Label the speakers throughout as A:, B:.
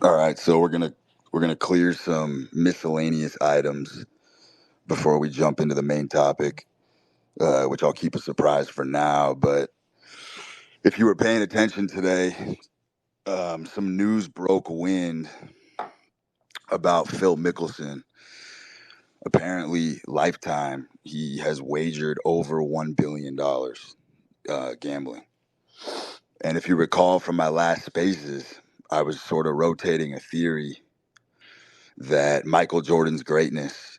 A: All right, so we're gonna clear some miscellaneous items before we jump into the main topic, which I'll keep a surprise for now. But if you were paying attention today, some news broke wind about Phil Mickelson. Apparently, Lifetime he has wagered over $1 billion gambling. And if you recall from my last spaces, I was sort of rotating a theory that Michael Jordan's greatness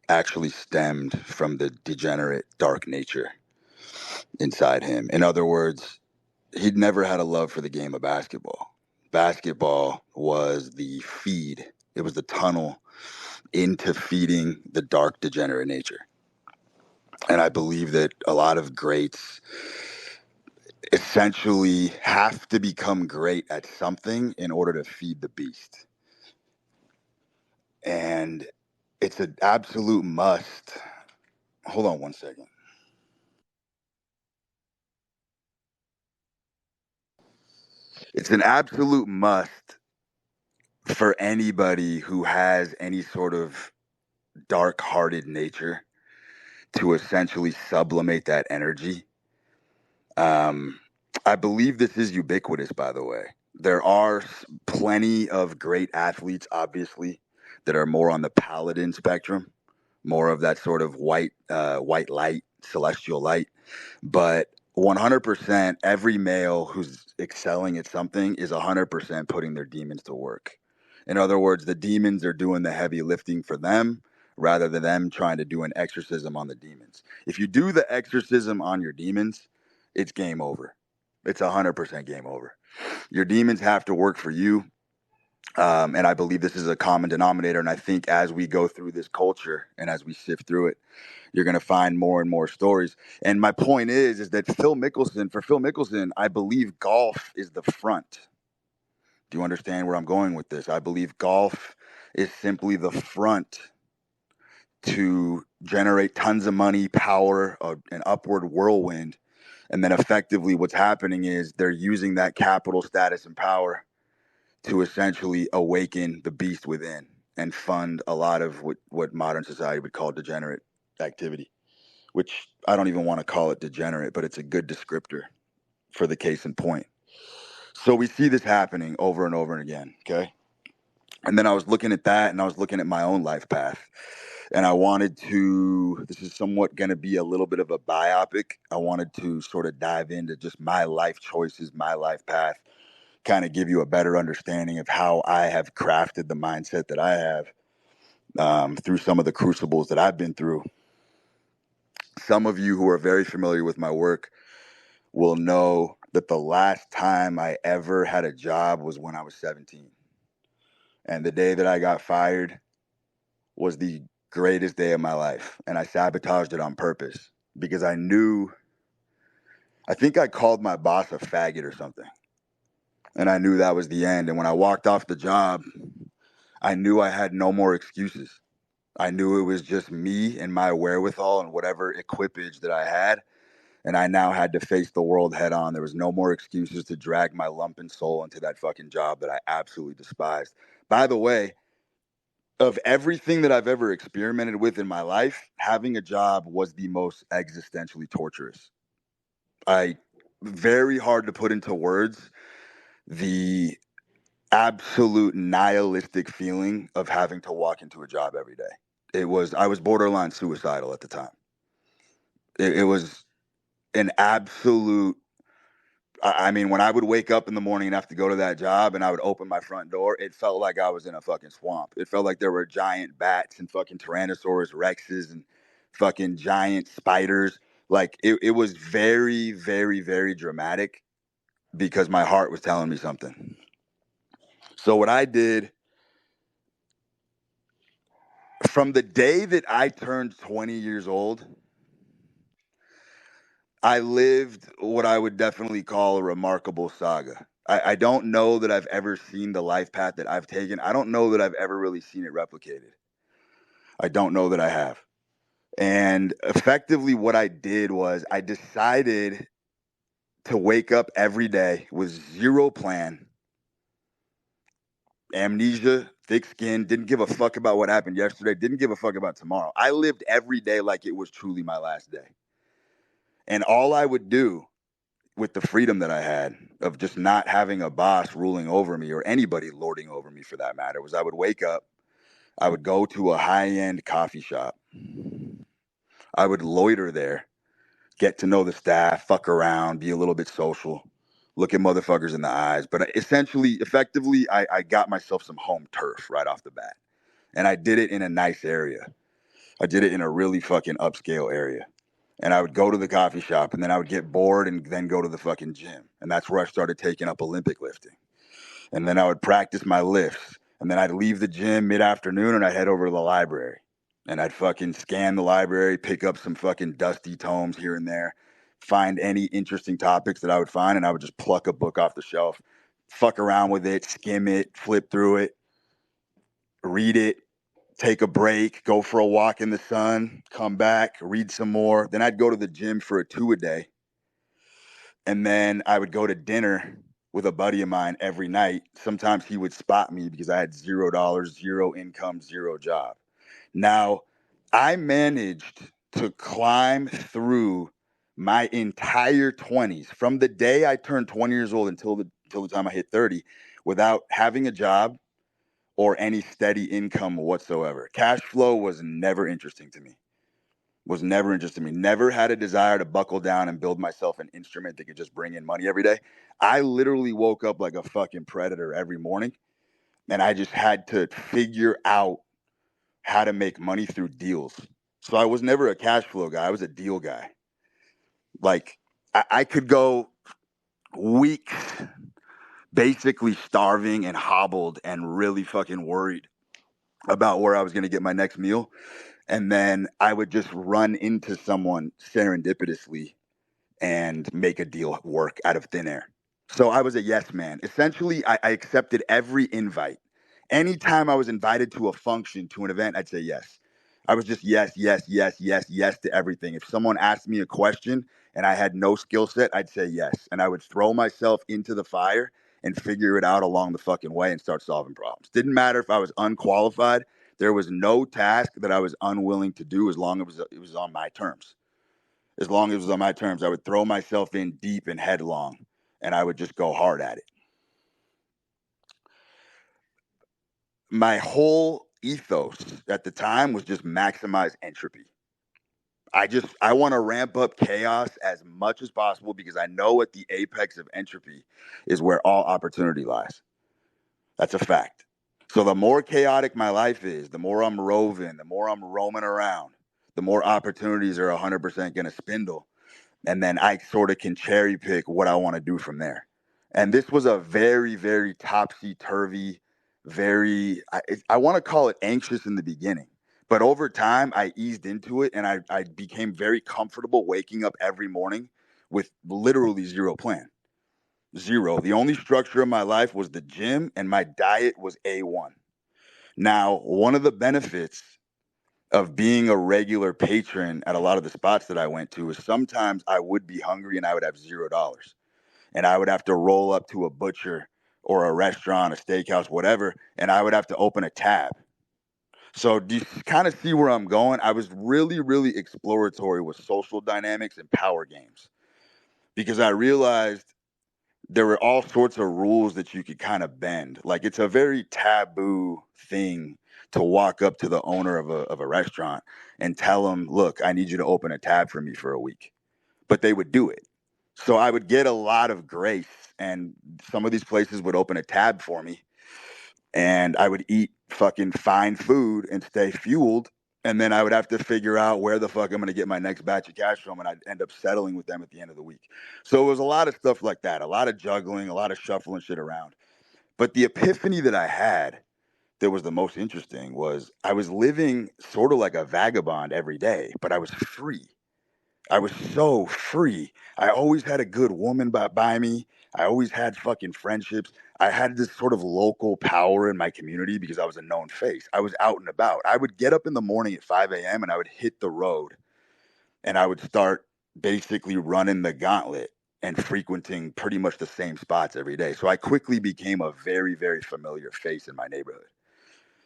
A: actually stemmed from the degenerate dark nature inside him. In other words, he'd never had a love for the game of basketball. Basketball was the feed, it was the tunnel into feeding the dark degenerate nature. And I believe that a lot of greats essentially have to become great at something in order to feed the beast. And it's an absolute must. Hold on one second. It's an absolute must for anybody who has any sort of dark hearted nature to essentially sublimate that energy. Um, I believe this is ubiquitous, by the way. There are plenty of great athletes, obviously, that are more on the paladin spectrum, more of that sort of white light, celestial light. But 100%, every male who's excelling at something is 100% putting their demons to work. In other words, the demons are doing the heavy lifting for them rather than them trying to do an exorcism on the demons. If you do the exorcism on your demons, it's game over. It's 100% game over. Your demons have to work for you. And I believe this is a common denominator. And I think as we go through this culture and as we sift through it, you're going to find more and more stories. And my point is that for Phil Mickelson, I believe golf is the front. Do you understand where I'm going with this? I believe golf is simply the front to generate tons of money, power, an upward whirlwind. And then effectively what's happening is they're using that capital, status, and power to essentially awaken the beast within and fund a lot of what modern society would call degenerate activity, which I don't even want to call it degenerate, but it's a good descriptor for the case in point. So we see this happening over and over and again, okay? And then I was looking at that and I was looking at my own life path. And I wanted to, this is somewhat going to be a little bit of a biopic. I wanted to sort of dive into just my life choices, my life path, kind of give you a better understanding of how I have crafted the mindset that I have through some of the crucibles that I've been through. Some of you who are very familiar with my work will know that the last time I ever had a job was when I was 17. And the day that I got fired was the greatest day of my life. And I sabotaged it on purpose because I knew, I think I called my boss a faggot or something. And I knew that was the end. And when I walked off the job, I knew I had no more excuses. I knew it was just me and my wherewithal and whatever equipage that I had. And I now had to face the world head on. There was no more excuses to drag my lumpen soul into that fucking job that I absolutely despised. By the way, of everything that I've ever experimented with in my life, having a job was the most existentially torturous. I very hard to put into words the absolute nihilistic feeling of having to walk into a job every day. I was borderline suicidal at the time. It was an absolute, I mean, when I would wake up in the morning and have to go to that job and I would open my front door, it felt like I was in a fucking swamp. It felt like there were giant bats and fucking Tyrannosaurus Rexes and fucking giant spiders. Like it was very, very, very dramatic because my heart was telling me something. So what I did from the day that I turned 20 years old, I lived what I would definitely call a remarkable saga. I don't know that I've ever seen the life path that I've taken. I don't know that I've ever really seen it replicated. I don't know that I have. And effectively, what I did was I decided to wake up every day with zero plan, amnesia, thick skin, didn't give a fuck about what happened yesterday, didn't give a fuck about tomorrow. I lived every day like it was truly my last day. And all I would do with the freedom that I had of just not having a boss ruling over me or anybody lording over me for that matter was I would wake up, I would go to a high-end coffee shop. I would loiter there, get to know the staff, fuck around, be a little bit social, look at motherfuckers in the eyes. But essentially, effectively, I got myself some home turf right off the bat. And I did it in a nice area. I did it in a really fucking upscale area. And I would go to the coffee shop and then I would get bored and then go to the fucking gym. And that's where I started taking up Olympic lifting. And then I would practice my lifts. And then I'd leave the gym mid-afternoon and I'd head over to the library. And I'd fucking scan the library, pick up some fucking dusty tomes here and there, find any interesting topics that I would find, and I would just pluck a book off the shelf, fuck around with it, skim it, flip through it, read it, take a break, go for a walk in the sun, come back, read some more. Then I'd go to the gym for a 2 a day. And then I would go to dinner with a buddy of mine every night. Sometimes he would spot me because I had $0, zero income, zero job. Now, I managed to climb through my entire 20s from the day I turned 20 years old until the time I hit 30 without having a job or any steady income whatsoever. Cash flow was never interesting to me. Never had a desire to buckle down and build myself an instrument that could just bring in money every day. I literally woke up like a fucking predator every morning, and I just had to figure out how to make money through deals. So I was never a cash flow guy. I was a deal guy. Like I could go weeks basically starving and hobbled and really fucking worried about where I was going to get my next meal. And then I would just run into someone serendipitously and make a deal work out of thin air. So I was a yes man. Essentially, I accepted every invite. Anytime I was invited to a function, to an event, I'd say yes. I was just yes, yes, yes, yes, yes to everything. If someone asked me a question and I had no skill set, I'd say yes. And I would throw myself into the fire and figure it out along the fucking way and start solving problems. Didn't matter if I was unqualified. There was no task that I was unwilling to do as long as it was on my terms. As long as it was on my terms, I would throw myself in deep and headlong, and I would just go hard at it. My whole ethos at the time was just maximize entropy. I want to ramp up chaos as much as possible because I know at the apex of entropy is where all opportunity lies. That's a fact. So the more chaotic my life is, the more I'm roving, the more I'm roaming around, the more opportunities are 100% going to spindle. And then I sort of can cherry pick what I want to do from there. And this was a very, very topsy-turvy, I want to call it anxious in the beginning. But over time, I eased into it and I became very comfortable waking up every morning with literally zero plan. Zero. The only structure of my life was the gym and my diet was A1. Now, one of the benefits of being a regular patron at a lot of the spots that I went to is sometimes I would be hungry and I would have $0 and I would have to roll up to a butcher or a restaurant, a steakhouse, whatever, and I would have to open a tab. So do you kind of see where I'm going? I was really, really exploratory with social dynamics and power games because I realized there were all sorts of rules that you could kind of bend. Like it's a very taboo thing to walk up to the owner of a restaurant and tell them, look, I need you to open a tab for me for a week. But they would do it. So I would get a lot of grace and some of these places would open a tab for me and I would eat fucking fine food and stay fueled. And then I would have to figure out where the fuck I'm going to get my next batch of cash from. And I'd end up settling with them at the end of the week. So it was a lot of stuff like that, a lot of juggling, a lot of shuffling shit around. But the epiphany that I had that was the most interesting was I was living sort of like a vagabond every day, but I was free. I was so free. I always had a good woman by me. I always had fucking friendships. I had this sort of local power in my community because I was a known face. I was out and about. I would get up in the morning at 5 a.m. and I would hit the road and I would start basically running the gauntlet and frequenting pretty much the same spots every day. So I quickly became a very, very familiar face in my neighborhood.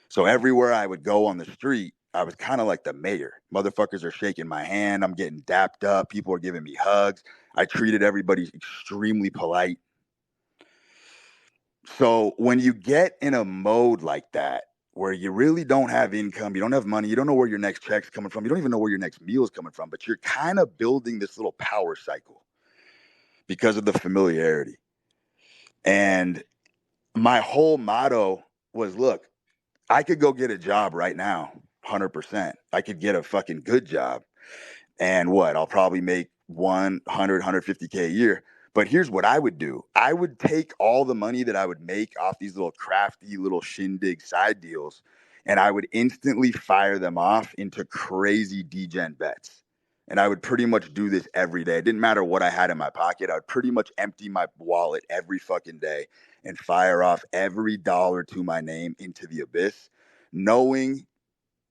A: So everywhere I would go on the street, I was kind of like the mayor. Motherfuckers are shaking my hand. I'm getting dapped up. People are giving me hugs. I treated everybody extremely polite. So when you get in a mode like that, where you really don't have income, you don't have money, you don't know where your next check's coming from, you don't even know where your next meal's coming from, but you're kind of building this little power cycle because of the familiarity. And my whole motto was, look, I could go get a job right now, 100%. I could get a fucking good job. And what? I'll probably make 100, 150K a year. But here's what I would do. I would take all the money that I would make off these little crafty little shindig side deals, and I would instantly fire them off into crazy degen bets. And I would pretty much do this every day. It didn't matter what I had in my pocket. I would pretty much empty my wallet every fucking day and fire off every dollar to my name into the abyss, knowing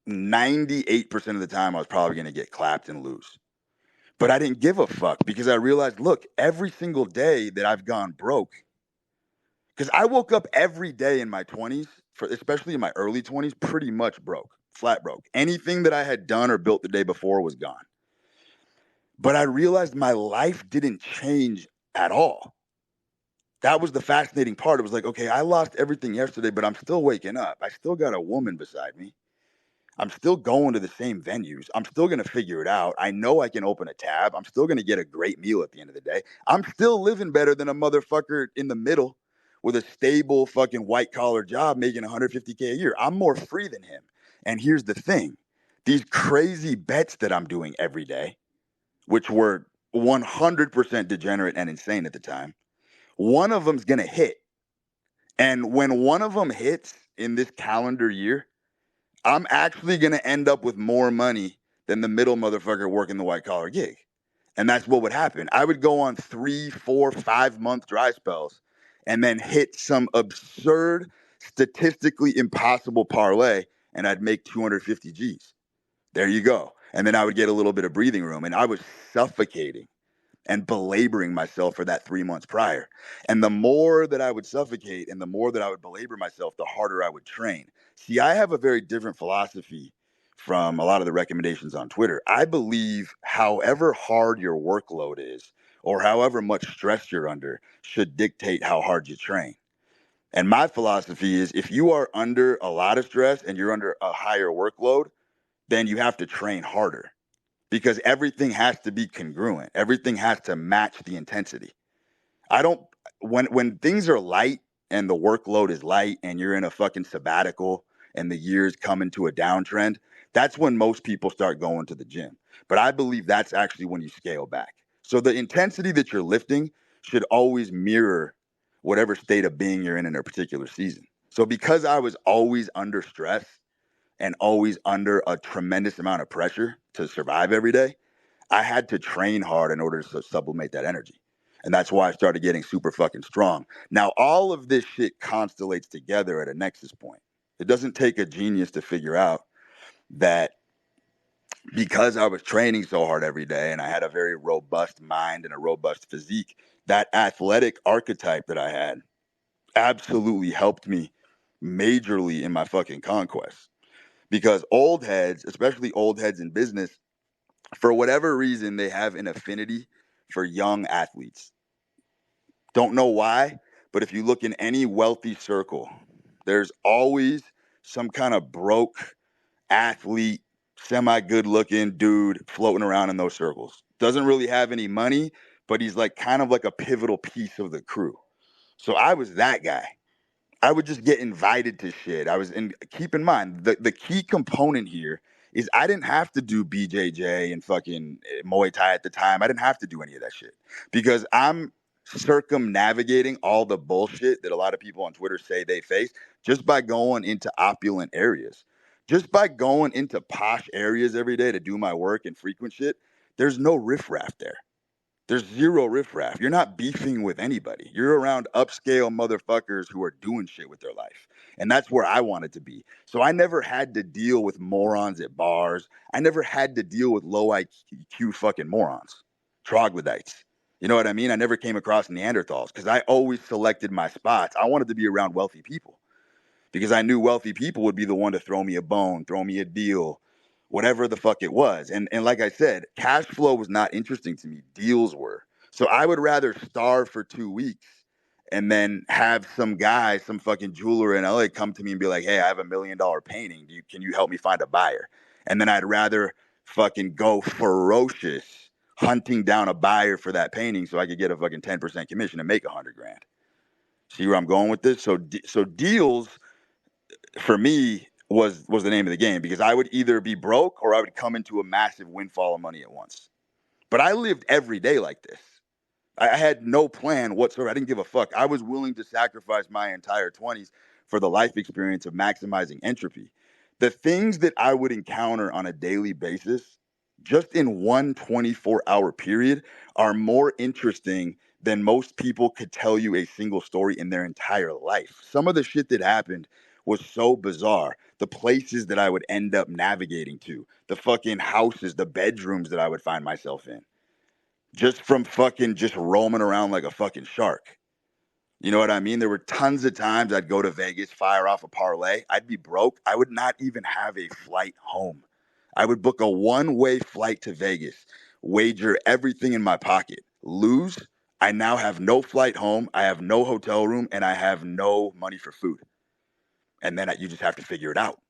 A: 98% of the time I was probably going to get clapped and lose. But I didn't give a fuck because I realized, look, every single day that I've gone broke, because I woke up every day in my 20s, especially in my early 20s, pretty much broke, flat broke. Anything that I had done or built the day before was gone. But I realized my life didn't change at all. That was the fascinating part. It was like, okay, I lost everything yesterday, but I'm still waking up. I still got a woman beside me. I'm still going to the same venues. I'm still going to figure it out. I know I can open a tab. I'm still going to get a great meal at the end of the day. I'm still living better than a motherfucker in the middle with a stable fucking white collar job making 150K a year. I'm more free than him. And here's the thing. These crazy bets that I'm doing every day, which were 100% degenerate and insane at the time, one of them's going to hit. And when one of them hits in this calendar year, I'm actually going to end up with more money than the middle motherfucker working the white collar gig. And that's what would happen. I would go on 3, 4, 5 month dry spells and then hit some absurd, statistically impossible parlay, and I'd make 250 G's. There you go. And then I would get a little bit of breathing room, and I was suffocating and belaboring myself for that 3 months prior. And the more that I would suffocate and the more that I would belabor myself, the harder I would train. See, I have a very different philosophy from a lot of the recommendations on Twitter. I believe however hard your workload is or however much stress you're under should dictate how hard you train. And my philosophy is if you are under a lot of stress and you're under a higher workload, then you have to train harder because everything has to be congruent. Everything has to match the intensity. I don't when things are light and the workload is light and you're in a fucking sabbatical and the year's coming to a downtrend, that's when most people start going to the gym. But I believe that's actually when you scale back. So the intensity that you're lifting should always mirror whatever state of being you're in a particular season. So because I was always under stress and always under a tremendous amount of pressure to survive every day, I had to train hard in order to sublimate that energy. And that's why I started getting super fucking strong. Now, all of this shit constellates together at a nexus point. It doesn't take a genius to figure out that because I was training so hard every day and I had a very robust mind and a robust physique, that athletic archetype that I had absolutely helped me majorly in my fucking conquest. Because old heads, especially old heads in business, for whatever reason, they have an affinity for young athletes. Don't know why, but if you look in any wealthy circle, there's always some kind of broke athlete, semi good looking dude floating around in those circles. Doesn't really have any money, but he's like kind of like a pivotal piece of the crew. So I was that guy. I would just get invited to shit. Keep in mind, the key component here is I didn't have to do BJJ and fucking Muay Thai at the time. I didn't have to do any of that shit because I'm circumnavigating all the bullshit that a lot of people on Twitter say they face just by going into opulent areas. Just by going into posh areas every day to do my work and frequent shit, there's no riffraff there. There's zero riffraff. You're not beefing with anybody. You're around upscale motherfuckers who are doing shit with their life. And that's where I wanted to be. So I never had to deal with morons at bars. I never had to deal with low IQ fucking morons, troglodytes. You know what I mean? I never came across Neanderthals because I always selected my spots. I wanted to be around wealthy people because I knew wealthy people would be the one to throw me a bone, throw me a deal, whatever the fuck it was. And like I said, cash flow was not interesting to me. Deals were. So I would rather starve for 2 weeks and then have some guy, some fucking jeweler in LA come to me and be like, hey, I have $1 million painting. Can you help me find a buyer? And then I'd rather fucking go ferocious hunting down a buyer for that painting so I could get a fucking 10% commission and make 100 grand. See where I'm going with this? So deals for me was the name of the game because I would either be broke or I would come into a massive windfall of money at once. But I lived every day like this. I had no plan whatsoever. I didn't give a fuck. I was willing to sacrifice my entire 20s for the life experience of maximizing entropy. The things that I would encounter on a daily basis, just in one 24-hour period, are more interesting than most people could tell you a single story in their entire life. Some of the shit that happened was so bizarre. The places that I would end up navigating to, the fucking houses, the bedrooms that I would find myself in just from fucking just roaming around like a fucking shark. You know what I mean? There were tons of times I'd go to Vegas, fire off a parlay. I'd be broke. I would not even have a flight home. I would book a one-way flight to Vegas, wager everything in my pocket, lose. I now have no flight home. I have no hotel room and I have no money for food. And then you just have to figure it out.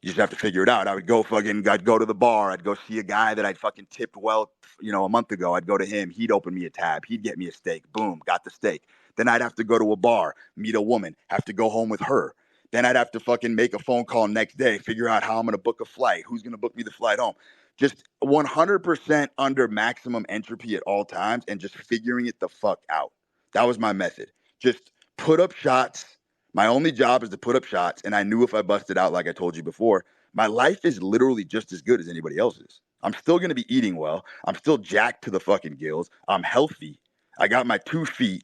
A: You just have to figure it out. I'd go to the bar. I'd go see a guy that I'd fucking tipped well, a month ago. I'd go to him. He'd open me a tab. He'd get me a steak. Boom, got the steak. Then I'd have to go to a bar, meet a woman, have to go home with her. Then I'd have to fucking make a phone call next day, figure out how I'm going to book a flight, who's going to book me the flight home. Just 100% under maximum entropy at all times and just figuring it the fuck out. That was my method. Just put up shots. My only job is to put up shots, and I knew if I busted out, like I told you before, my life is literally just as good as anybody else's. I'm still going to be eating well. I'm still jacked to the fucking gills. I'm healthy. I got my 2 feet,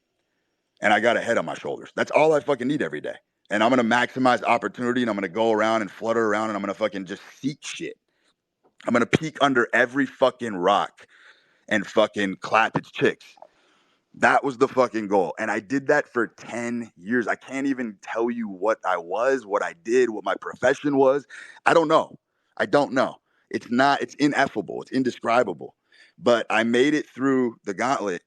A: and I got a head on my shoulders. That's all I fucking need every day. And I'm going to maximize opportunity, and I'm going to go around and flutter around, and I'm going to fucking just seek shit. I'm going to peek under every fucking rock and fucking clap its chicks. That was the fucking goal. And I did that for 10 years. I can't even tell you what I was, what I did, what my profession was. I don't know. It's ineffable. It's indescribable. But I made it through the gauntlet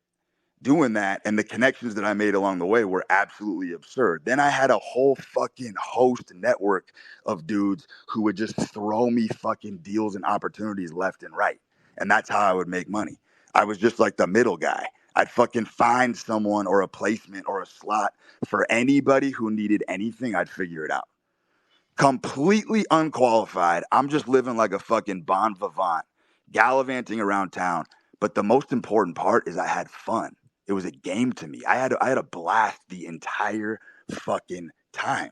A: doing that. And the connections that I made along the way were absolutely absurd. Then I had a whole fucking host network of dudes who would just throw me fucking deals and opportunities left and right. And that's how I would make money. I was just like the middle guy. I'd fucking find someone or a placement or a slot for anybody who needed anything. I'd figure it out. Completely unqualified. I'm just living like a fucking bon vivant, gallivanting around town. But the most important part is I had fun. It was a game to me. I had a blast the entire fucking time.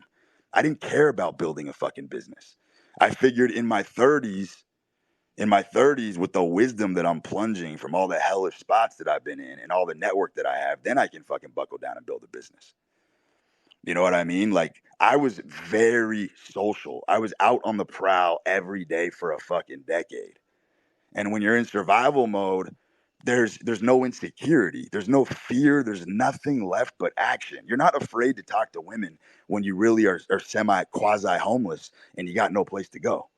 A: I didn't care about building a fucking business. I figured in my 30s with the wisdom that I'm plunging from all the hellish spots that I've been in and all the network that I have, then I can fucking buckle down and build a business. You know what I mean? Like, I was very social. I was out on the prowl every day for a fucking decade. And when you're in survival mode, there's no insecurity. There's no fear. There's nothing left but action. You're not afraid to talk to women when you really are semi quasi homeless and you got no place to go.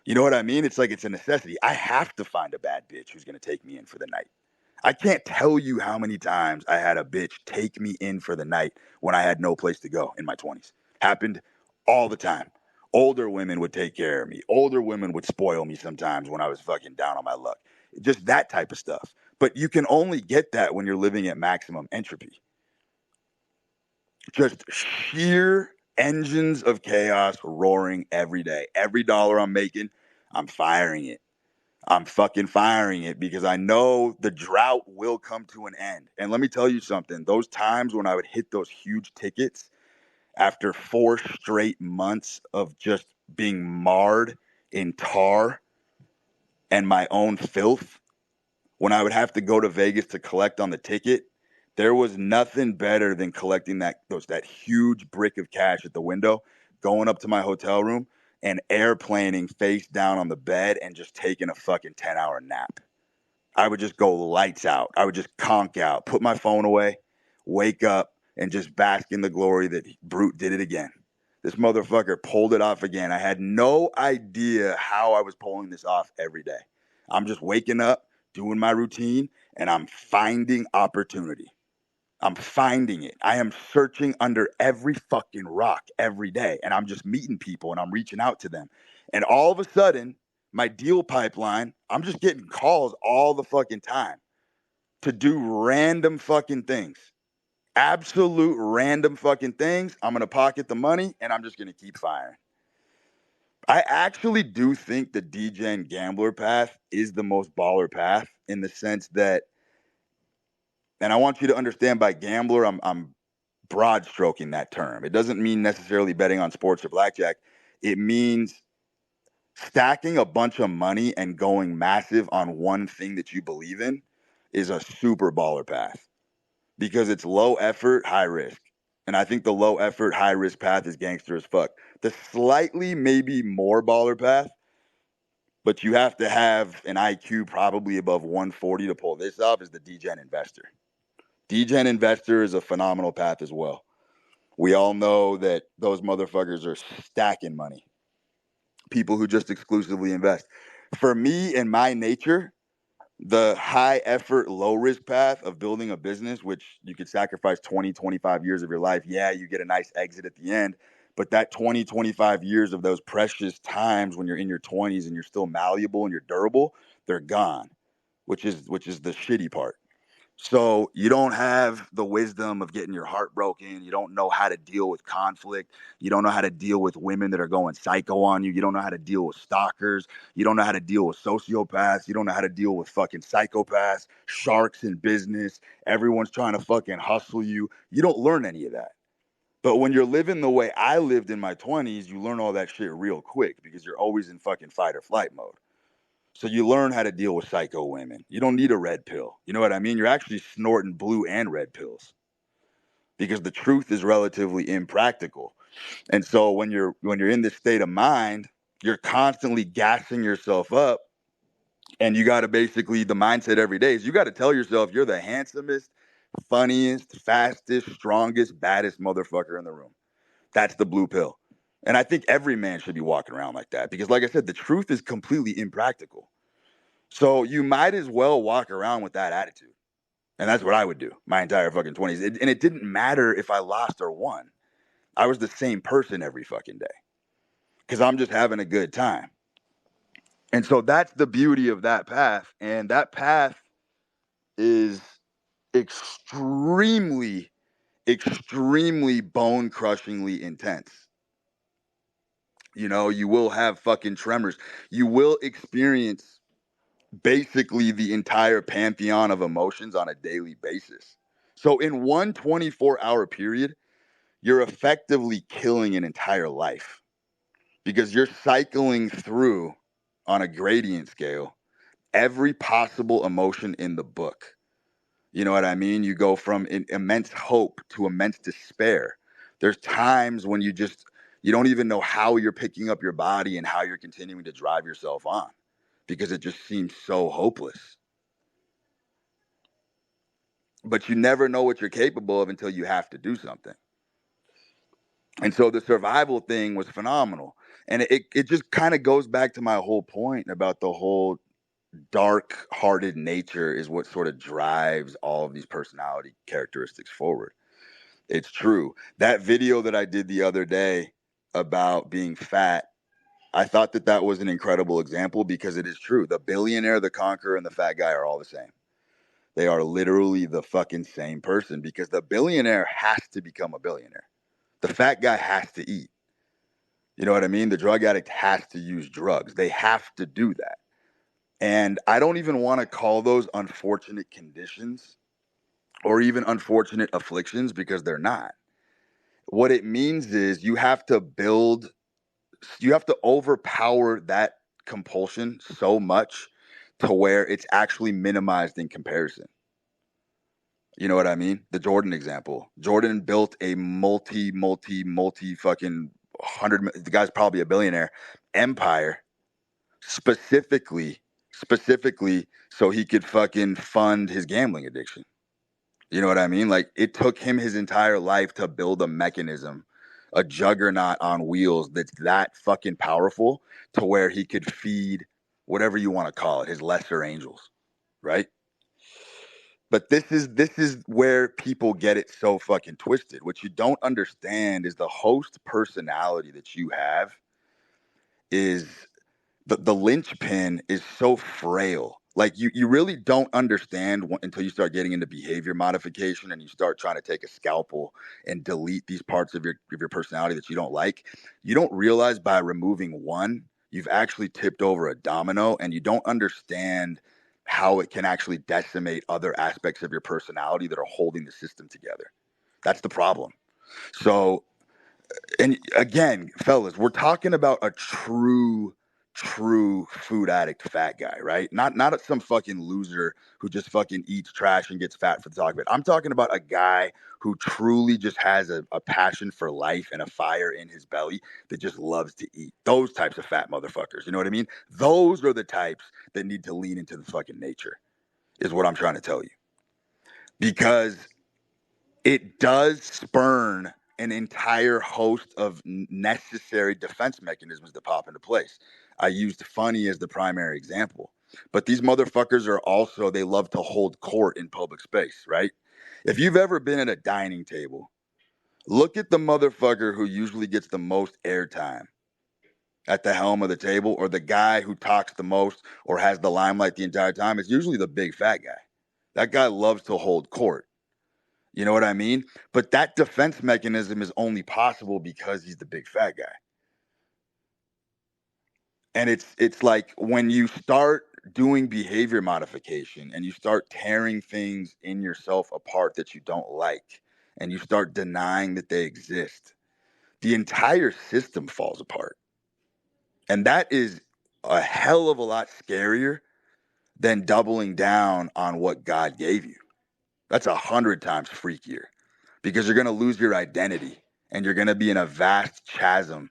A: You know what I mean? It's like it's a necessity. I have to find a bad bitch who's going to take me in for the night. I can't tell you how many times I had a bitch take me in for the night when I had no place to go in my 20s. Happened all the time. Older women would take care of me. Older women would spoil me sometimes when I was fucking down on my luck. Just that type of stuff. But you can only get that when you're living at maximum entropy. Just sheer engines of chaos roaring every day. Every dollar I'm making, I'm firing it. I'm fucking firing it because I know the drought will come to an end. And let me tell you something, those times when I would hit those huge tickets after 4 straight months of just being marred in tar and my own filth, when I would have to go to Vegas to collect on the ticket, there was nothing better than collecting that huge brick of cash at the window, going up to my hotel room and airplaning face down on the bed and just taking a fucking 10-hour nap. I would just go lights out. I would just conk out, put my phone away, wake up, and just bask in the glory that Brute did it again. This motherfucker pulled it off again. I had no idea how I was pulling this off every day. I'm just waking up, doing my routine, and I'm finding opportunity. I'm finding it. I am searching under every fucking rock every day, and I'm just meeting people and I'm reaching out to them. And all of a sudden, my deal pipeline, I'm just getting calls all the fucking time to do random fucking things. Absolute random fucking things. I'm going to pocket the money and I'm just going to keep firing. I actually do think the DJ gambler path is the most baller path in the sense that, and I want you to understand by gambler, I'm broad stroking that term. It doesn't mean necessarily betting on sports or blackjack. It means stacking a bunch of money and going massive on one thing that you believe in is a super baller path because it's low effort, high risk. And I think the low effort, high risk path is gangster as fuck. The slightly maybe more baller path, but you have to have an IQ probably above 140 to pull this off, is the DGen investor. DGen investor is a phenomenal path as well. We all know that those motherfuckers are stacking money. People who just exclusively invest. For me and my nature, the high effort, low risk path of building a business, which you could sacrifice 20, 25 years of your life. Yeah, you get a nice exit at the end. But that 20, 25 years of those precious times when you're in your 20s and you're still malleable and you're durable, they're gone, which is the shitty part. So you don't have the wisdom of getting your heart broken. You don't know how to deal with conflict. You don't know how to deal with women that are going psycho on you. You don't know how to deal with stalkers. You don't know how to deal with sociopaths. You don't know how to deal with fucking psychopaths, sharks in business. Everyone's trying to fucking hustle you. You don't learn any of that. But when you're living the way I lived in my 20s, you learn all that shit real quick because you're always in fucking fight or flight mode. So you learn how to deal with psycho women. You don't need a red pill. You know what I mean? You're actually snorting blue and red pills because the truth is relatively impractical. And so when you're in this state of mind, you're constantly gassing yourself up, and you got to basically, the mindset every day is you got to tell yourself you're the handsomest, funniest, fastest, strongest, baddest motherfucker in the room. That's the blue pill. And I think every man should be walking around like that because, like I said, the truth is completely impractical. So you might as well walk around with that attitude. And that's what I would do my entire fucking 20s. And it didn't matter if I lost or won. I was the same person every fucking day because I'm just having a good time. And so that's the beauty of that path. And that path is extremely, extremely bone crushingly intense. You know, you will have fucking tremors. You will experience basically the entire pantheon of emotions on a daily basis. So in one 24-hour period, you're effectively killing an entire life because you're cycling through on a gradient scale every possible emotion in the book. You know what I mean? You go from immense hope to immense despair. There's times when you don't even know how you're picking up your body and how you're continuing to drive yourself on because it just seems so hopeless. But you never know what you're capable of until you have to do something. And so the survival thing was phenomenal. And it just kind of goes back to my whole point about the whole dark-hearted nature is what sort of drives all of these personality characteristics forward. It's true. That video that I did the other day about being fat, I thought that was an incredible example because it is true. The billionaire, the conqueror, and the fat guy are all the same. They are literally the fucking same person because the billionaire has to become a billionaire. The fat guy has to eat. You know what I mean? The drug addict has to use drugs. They have to do that. And I don't even want to call those unfortunate conditions or even unfortunate afflictions because they're not. What it means is you have to overpower that compulsion so much to where it's actually minimized in comparison. You know what I mean? The Jordan example. Jordan built a multi fucking the guy's probably a billionaire empire specifically specifically so he could fucking fund his gambling addiction. You know what I mean? Like, it took him his entire life to build a mechanism, a juggernaut on wheels that's that fucking powerful to where he could feed whatever you want to call it, his lesser angels, right? But this is where people get it so fucking twisted. What you don't understand is the host personality that you have is the linchpin is so frail. Like, you really don't understand until you start getting into behavior modification and you start trying to take a scalpel and delete these parts of your personality that you don't like. You don't realize by removing one, you've actually tipped over a domino, and you don't understand how it can actually decimate other aspects of your personality that are holding the system together. That's the problem. So, and again, fellas, we're talking about a true food addict fat guy, right? Not some fucking loser who just fucking eats trash and gets fat for the talk of it. I'm talking about a guy who truly just has a passion for life and a fire in his belly that just loves to eat. Those types of fat motherfuckers, you know what I mean? Those are the types that need to lean into the fucking nature, is what I'm trying to tell you. Because it does spurn an entire host of necessary defense mechanisms that pop into place. I used funny as the primary example, but these motherfuckers are also, they love to hold court in public space, right? If you've ever been at a dining table, look at the motherfucker who usually gets the most airtime at the helm of the table, or the guy who talks the most or has the limelight the entire time. It's usually the big fat guy. That guy loves to hold court. You know what I mean? But that defense mechanism is only possible because he's the big fat guy. And it's like when you start doing behavior modification and you start tearing things in yourself apart that you don't like, and you start denying that they exist, the entire system falls apart. And that is a hell of a lot scarier than doubling down on what God gave you. That's 100 times freakier, because you're going to lose your identity and you're going to be in a vast chasm,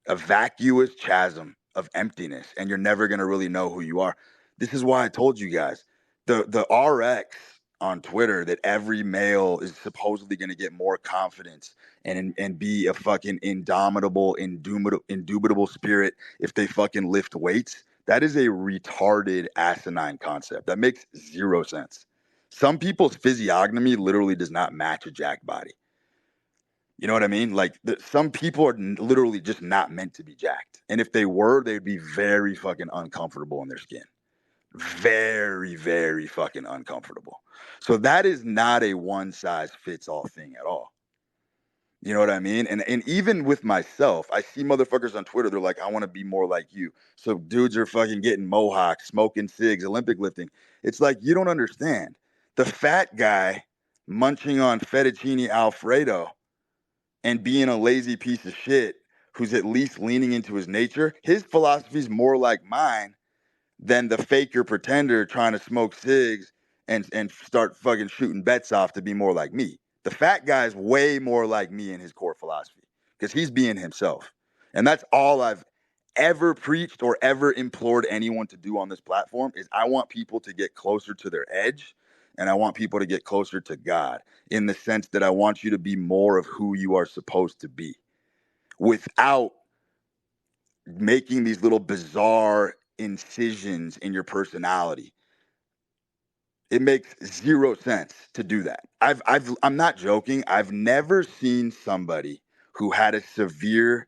A: a vacuous chasm of emptiness, and you're never going to really know who you are. This is why I told you guys the RX on Twitter that every male is supposedly going to get more confidence and be a fucking indomitable, indubitable spirit if they fucking lift weights. That is a retarded, asinine concept. That makes zero sense. Some people's physiognomy literally does not match a jacked body. You know what I mean? Like, some people are literally just not meant to be jacked. And if they were, they'd be very fucking uncomfortable in their skin. Very, very fucking uncomfortable. So that is not a one size fits all thing at all. You know what I mean? And even with myself, I see motherfuckers on Twitter, they're like, I want to be more like you. So dudes are fucking getting mohawks, smoking cigs, Olympic lifting. It's like, you don't understand. The fat guy munching on fettuccine Alfredo and being a lazy piece of shit who's at least leaning into his nature, his philosophy is more like mine than the faker pretender trying to smoke cigs and start fucking shooting bets off to be more like me. The fat guy's way more like me in his core philosophy because he's being himself. And that's all I've ever preached or ever implored anyone to do on this platform. Is I want people to get closer to their edge, and I want people to get closer to God, in the sense that I want you to be more of who you are supposed to be without making these little bizarre incisions in your personality. It makes zero sense to do that. I'm not joking. I've never seen somebody who had a severe,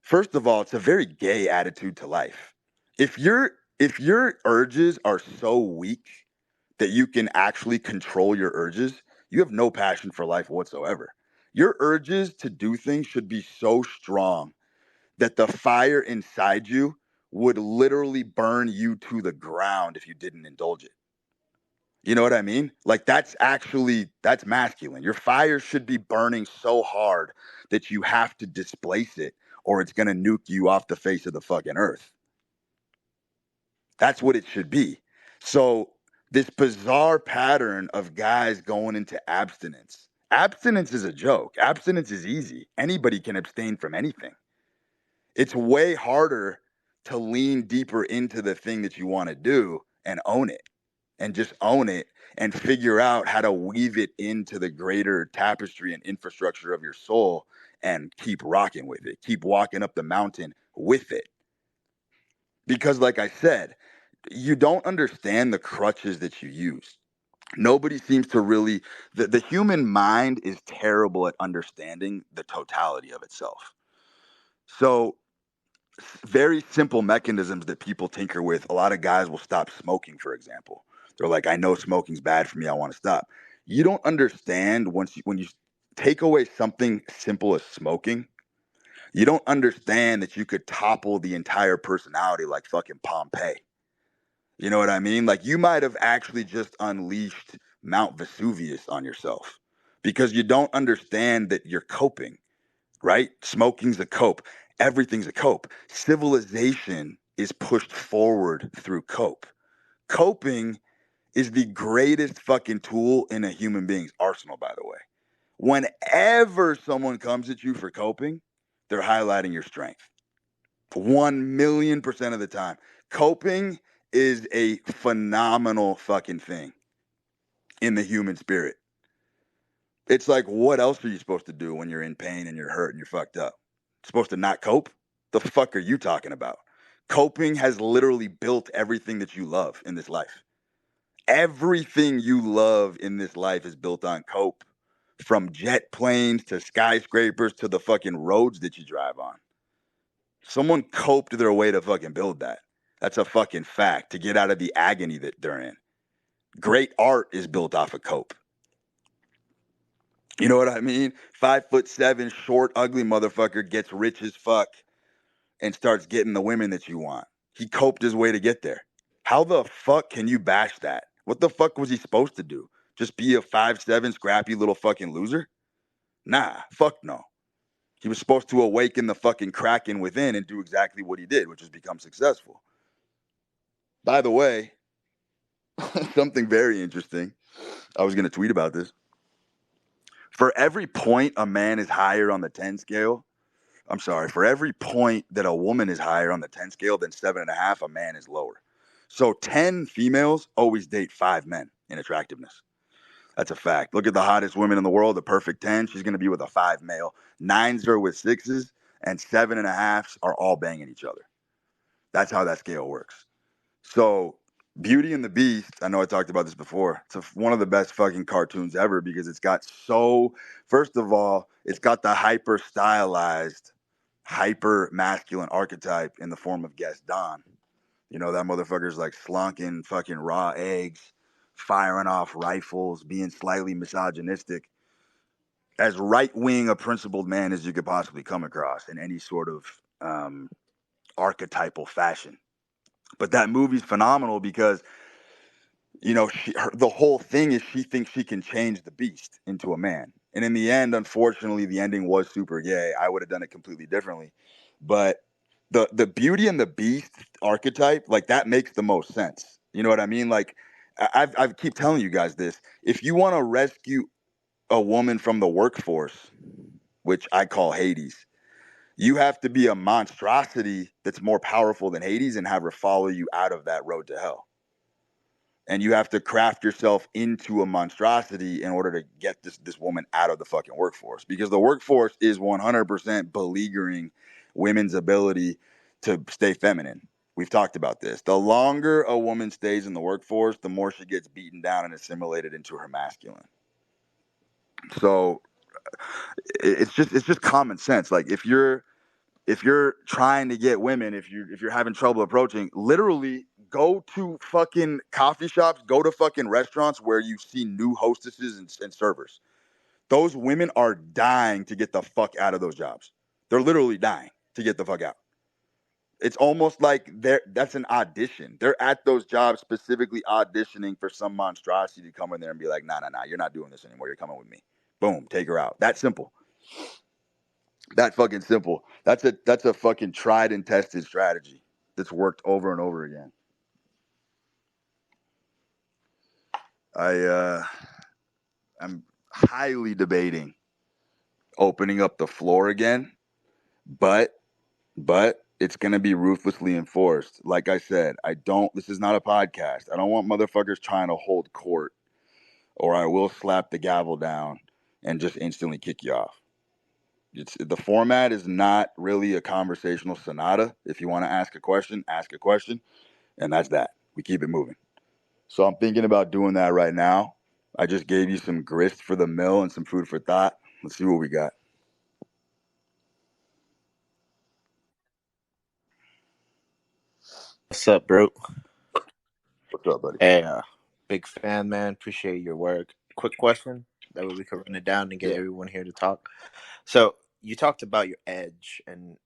A: first of all, it's a very gay attitude to life. If your urges are so weak that you can actually control your urges, you have no passion for life whatsoever. Your urges to do things should be so strong that the fire inside you would literally burn you to the ground if you didn't indulge it. You know what I mean? Like, that's masculine. Your fire should be burning so hard that you have to displace it or it's going to nuke you off the face of the fucking earth. That's what it should be. So this bizarre pattern of guys going into abstinence. Abstinence is a joke. Abstinence is easy. Anybody can abstain from anything. It's way harder to lean deeper into the thing that you want to do and own it, and just own it and figure out how to weave it into the greater tapestry and infrastructure of your soul and keep rocking with it. Keep walking up the mountain with it. Because, like I said, you don't understand the crutches that you use. Nobody seems to really, the human mind is terrible at understanding the totality of itself. So, very simple mechanisms that people tinker with. A lot of guys will stop smoking, for example. They're like, I know smoking's bad for me. I want to stop. You don't understand when you take away something simple as smoking, you don't understand that you could topple the entire personality like fucking Pompeii. You know what I mean? Like, you might have actually just unleashed Mount Vesuvius on yourself because you don't understand that you're coping, right? Smoking's a cope. Everything's a cope. Civilization is pushed forward through cope. Coping is the greatest fucking tool in a human being's arsenal, by the way. Whenever someone comes at you for coping, they're highlighting your strength. 1,000,000% of the time. Coping is a phenomenal fucking thing in the human spirit. It's like, what else are you supposed to do when you're in pain and you're hurt and you're fucked up? Supposed to not cope? The fuck are you talking about? Coping has literally built everything that you love in this life. Everything you love in this life is built on cope. From jet planes to skyscrapers to the fucking roads that you drive on. Someone coped their way to fucking build that. That's a fucking fact, to get out of the agony that they're in. Great art is built off of cope. You know what I mean? 5'7", short, ugly motherfucker gets rich as fuck and starts getting the women that you want. He coped his way to get there. How the fuck can you bash that? What the fuck was he supposed to do? Just be a 5'7", scrappy little fucking loser? Nah, fuck no. He was supposed to awaken the fucking Kraken within and do exactly what he did, which is become successful. By the way, something very interesting. I was going to tweet about this. For every point a man is higher on the 10 scale, for every point that a woman is higher on the 10 scale than 7.5, a man is lower. So 10 females always date 5 men in attractiveness. That's a fact. Look at the hottest women in the world, the perfect 10. She's going to be with a 5 male. 9s are with 6s, and 7.5s are all banging each other. That's how that scale works. So Beauty and the Beast, I know I talked about this before. It's one of the best fucking cartoons ever because it's got first of all, it's got the hyper stylized, hyper masculine archetype in the form of Gaston. You know, that motherfucker's like slunking fucking raw eggs, firing off rifles, being slightly misogynistic. As right-wing a principled man as you could possibly come across in any sort of archetypal fashion. But that movie's phenomenal because, you know, the whole thing is she thinks she can change the beast into a man. And in the end, unfortunately, the ending was super gay. I would have done it completely differently. But the Beauty and the Beast archetype, like, that makes the most sense. You know what I mean? Like, I keep telling you guys this. If you want to rescue a woman from the workforce, which I call Hades, you have to be a monstrosity that's more powerful than Hades and have her follow you out of that road to hell. And you have to craft yourself into a monstrosity in order to get this woman out of the fucking workforce, because the workforce is 100% beleaguering women's ability to stay feminine. We've talked about this. The longer a woman stays in the workforce, the more she gets beaten down and assimilated into her masculine. So it's just common sense. Like, if you're trying to get women, if you're having trouble approaching, literally go to fucking coffee shops, go to fucking restaurants where you see new hostesses and servers. Those women are dying to get the fuck out of those jobs. They're literally dying to get the fuck out. It's almost like that's an audition. They're at those jobs specifically auditioning for some monstrosity to come in there and be like, nah, you're not doing this anymore. You're coming with me. Boom, take her out. That simple. That fucking simple. That's a fucking tried and tested strategy that's worked over and over again. I'm highly debating opening up the floor again, but It's going to be ruthlessly enforced. Like I said, this is not a podcast. I don't want motherfuckers trying to hold court, or I will slap the gavel down and just instantly kick you off. The format is not really a conversational sonata. If you want to ask a question, and that's that. We keep it moving. So I'm thinking about doing that right now. I just gave you some grist for the mill and some food for thought. Let's see what we got.
B: What's up, bro?
A: What's up, buddy?
B: Hey, big fan, man. Appreciate your work. Quick question. That way we can run it down and get
A: Yeah.
B: everyone here to talk. So you talked about your edge and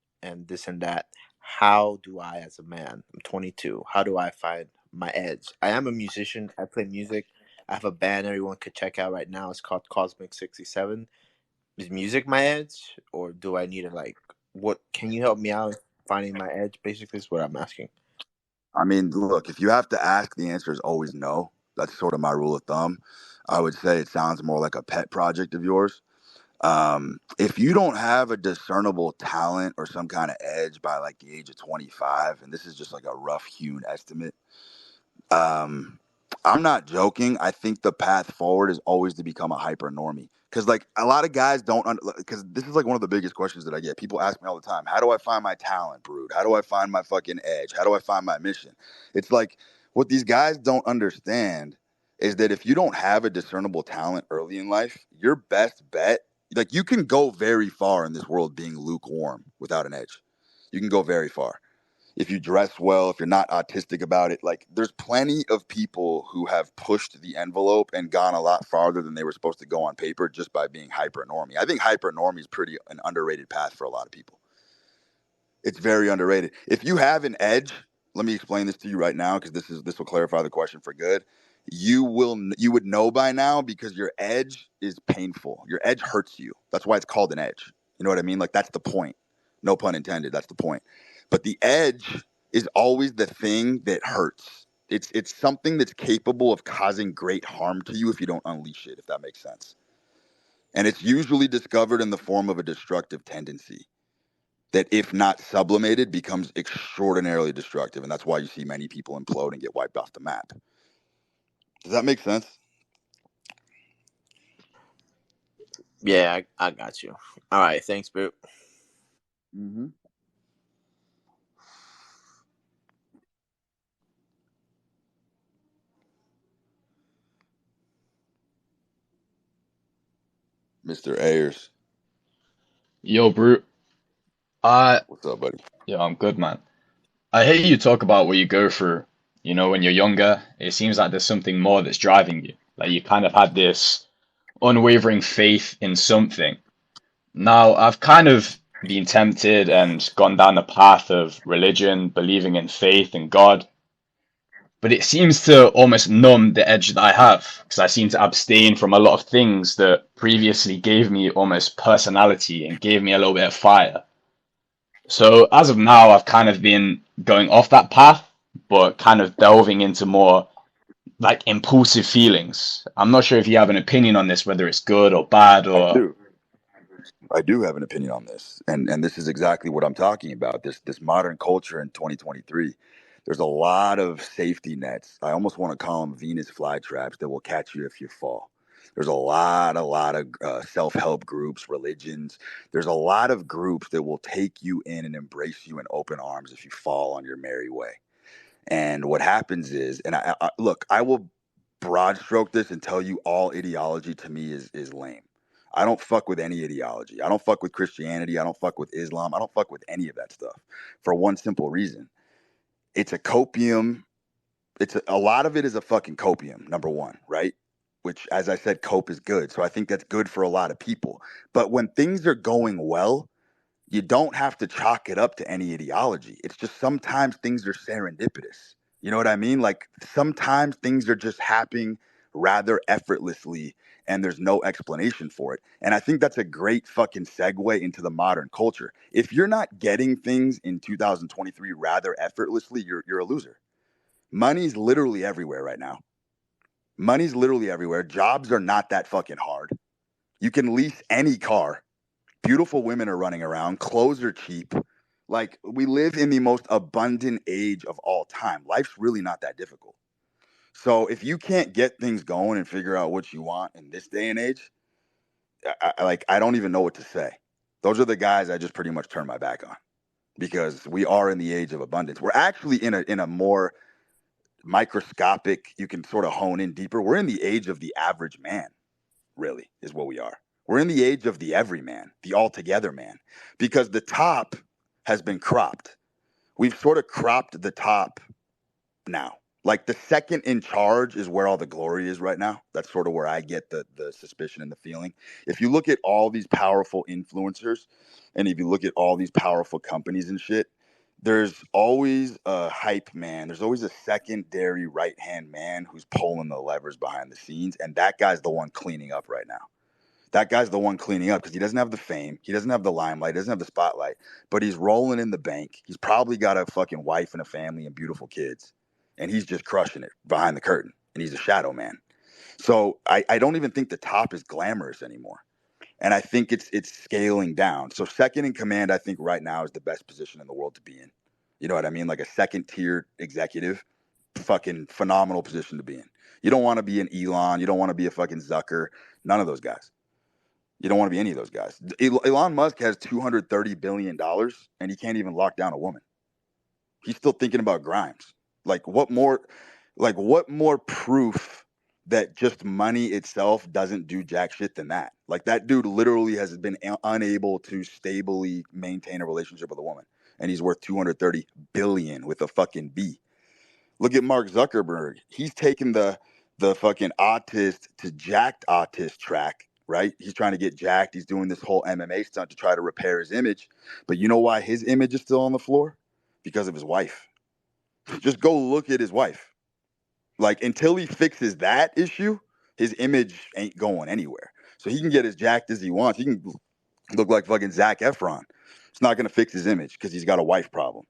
B: this and that. How do I, as a man, I'm 22. How do I find my edge? I am a musician. I play music. I have a band everyone could check out right now. It's called Cosmic 67. Is music my edge, or do I need to like? What can you help me out finding my edge? Basically, is what I'm asking.
A: I mean, look, if you have to ask, the answer is always no. That's sort of my rule of thumb. I would say it sounds more like a pet project of yours. If you don't have a discernible talent or some kind of edge by like the age of 25, and this is just like a rough hewn estimate, um, I'm not joking. I think the path forward is always to become a hyper normie. Because like a lot of guys don't, because this is like one of the biggest questions that I get. People ask me all the time, how do I find my talent, Brood? How do I find my fucking edge? How do I find my mission? It's like what these guys don't understand is that if you don't have a discernible talent early in life, your best bet, like you can go very far in this world being lukewarm without an edge. You can go very far if you dress well, if you're not autistic about it. Like there's plenty of people who have pushed the envelope and gone a lot farther than they were supposed to go on paper just by being hyper normie. I think hyper normie is pretty an underrated path for a lot of people. It's very underrated. If you have an edge, let me explain this to you right now because this will clarify the question for good. You would know by now because your edge is painful. Your edge hurts you. That's why it's called an edge. You know what I mean? Like that's the point. No pun intended. That's the point. But the edge is always the thing that hurts. It's something that's capable of causing great harm to you if you don't unleash it, if that makes sense. And it's usually discovered in the form of a destructive tendency that, if not sublimated, becomes extraordinarily destructive. And that's why you see many people implode and get wiped off the map. Does that make sense?
B: Yeah, I got you. All right, thanks, bro.
A: Mm-hmm. Mr. Ayers.
C: Yo, Brute. I,
A: What's up, buddy?
C: yeah, I'm good, man. I hear you talk about what you go through. When you're younger, it seems like there's something more that's driving you. Like you kind of had this unwavering faith in something. Now, I've kind of been tempted and gone down the path of religion, believing in faith and God, but it seems to almost numb the edge that I have because I seem to abstain from a lot of things that previously gave me almost personality and gave me a little bit of fire. So as of now, I've kind of been going off that path, but kind of delving into more like impulsive feelings. I'm not sure if you have an opinion on this, whether it's good or bad
A: I
C: or
A: do. I do have an opinion on this, and this is exactly what I'm talking about. This modern culture in 2023. There's a lot of safety nets. I almost want to call them Venus flytraps that will catch you if you fall. There's a lot of self-help groups, religions. There's a lot of groups that will take you in and embrace you in open arms if you fall on your merry way. And what happens is, and look, I will broad stroke this and tell you all ideology to me is lame. I don't fuck with any ideology. I don't fuck with Christianity. I don't fuck with Islam. I don't fuck with any of that stuff for one simple reason. It's a copium. A lot of it is a fucking copium, number one, right? Which, as I said, cope is good. So I think that's good for a lot of people. But when things are going well, you don't have to chalk it up to any ideology. It's just sometimes things are serendipitous. You know what I mean? Like sometimes things are just happening rather effortlessly and there's no explanation for it. And I think that's a great fucking segue into the modern culture. If you're not getting things in 2023 rather effortlessly, you're a loser. Money's literally everywhere right now. Money's literally everywhere. Jobs are not that fucking hard. You can lease any car. Beautiful women are running around. Clothes are cheap. Like, we live in the most abundant age of all time. Life's really not that difficult. So if you can't get things going and figure out what you want in this day and age, I don't even know what to say. Those are the guys I just pretty much turn my back on, because we are in the age of abundance. We're actually in a more microscopic, you can sort of hone in deeper. We're in the age of the average man, really, is what we are. We're in the age of the everyman, the altogether man, because the top has been cropped. We've sort of cropped the top now. Like, the second in charge is where all the glory is right now. That's sort of where I get the suspicion and the feeling. If you look at all these powerful influencers, and if you look at all these powerful companies and shit, there's always a hype man. There's always a secondary right hand man who's pulling the levers behind the scenes. And that guy's the one cleaning up right now. That guy's the one cleaning up because he doesn't have the fame. He doesn't have the limelight. He doesn't have the spotlight. But he's rolling in the bank. He's probably got a fucking wife and a family and beautiful kids. And he's just crushing it behind the curtain. And he's a shadow man. So I don't even think the top is glamorous anymore. And I think it's scaling down. So second in command, I think right now is the best position in the world to be in. You know what I mean? Like a second tier executive, fucking phenomenal position to be in. You don't want to be an Elon. You don't want to be a fucking Zucker. None of those guys. You don't want to be any of those guys. Elon Musk has $230 billion and he can't even lock down a woman. He's still thinking about Grimes. Like, what more proof that just money itself doesn't do jack shit than that? Like, that dude literally has been unable to stably maintain a relationship with a woman, and he's worth 230 billion with a fucking B. Look at Mark Zuckerberg. He's taken the fucking autist to jacked autist track, right? He's trying to get jacked. He's doing this whole MMA stunt to try to repair his image. But you know why his image is still on the floor? Because of his wife. Just go look at his wife. Like, until he fixes that issue, his image ain't going anywhere. So he can get as jacked as he wants. He can look like fucking Zac Efron. It's not going to fix his image because he's got a wife problem.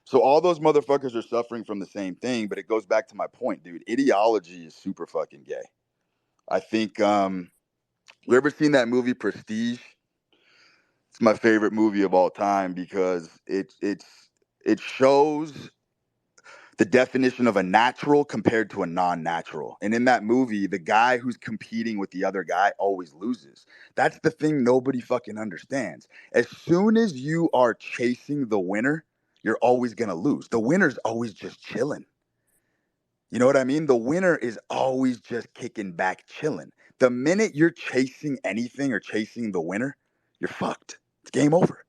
A: So all those motherfuckers are suffering from the same thing, but it goes back to my point, dude. Ideology is super fucking gay. I think, you ever seen that movie Prestige? It's my favorite movie of all time because it shows the definition of a natural compared to a non-natural. And in that movie, the guy who's competing with the other guy always loses. That's the thing nobody fucking understands. As soon as you are chasing the winner, you're always going to lose. The winner's always just chilling. You know what I mean? The winner is always just kicking back, chilling. The minute you're chasing anything or chasing the winner, you're fucked. It's game over.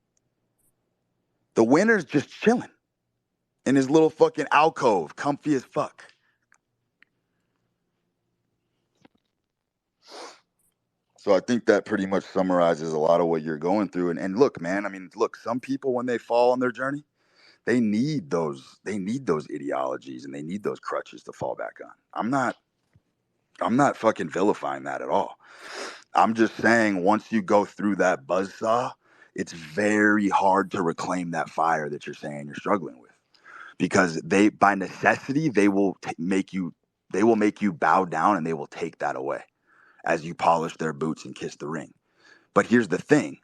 A: The winner's just chilling in his little fucking alcove, comfy as fuck. So I think that pretty much summarizes a lot of what you're going through. And look, man, I mean, look, some people when they fall on their journey, they need those ideologies and they need those crutches to fall back on. I'm not fucking vilifying that at all. I'm just saying once you go through that buzzsaw, it's very hard to reclaim that fire that you're saying you're struggling with. Because they, by necessity, they will make you bow down and they will take that away as you polish their boots and kiss the ring. But here's the thing.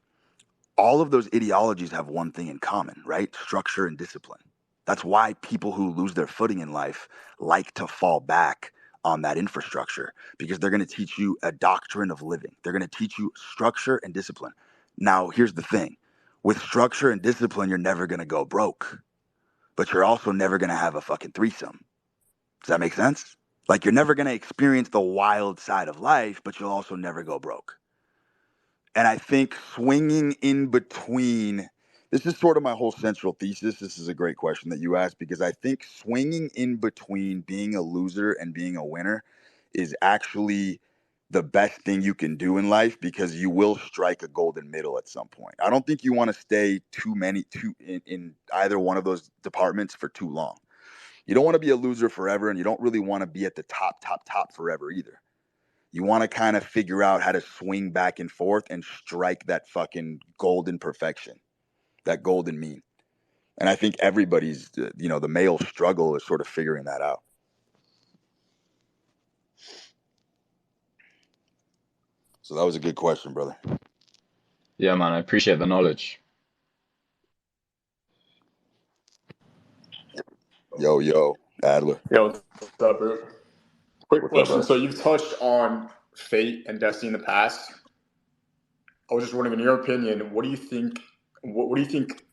A: All of those ideologies have one thing in common, right? Structure and discipline. That's why people who lose their footing in life like to fall back on that infrastructure, because they're going to teach you a doctrine of living. They're going to teach you structure and discipline. Now, here's the thing. With structure and discipline, you're never going to go broke, but you're also never going to have a fucking threesome. Does that make sense? Like, you're never going to experience the wild side of life, but you'll also never go broke. And I think swinging in between, this is sort of my whole central thesis. This is a great question that you asked, because I think swinging in between being a loser and being a winner is actually the best thing you can do in life, because you will strike a golden middle at some point. I don't think you want to stay in either one of those departments for too long. You don't want to be a loser forever, and you don't really want to be at the top forever either. You want to kind of figure out how to swing back and forth and strike that fucking golden perfection, that golden mean. And I think everybody's, the male struggle is sort of figuring that out. So that was a good question, brother.
C: Yeah, man, I appreciate the knowledge.
A: Yo, Adler.
D: Yo, what's up, bro? Quick
A: What's up,
D: question.
A: bro?
D: So you've touched on fate and destiny in the past. I was just wondering, in your opinion, what do you think? What do you think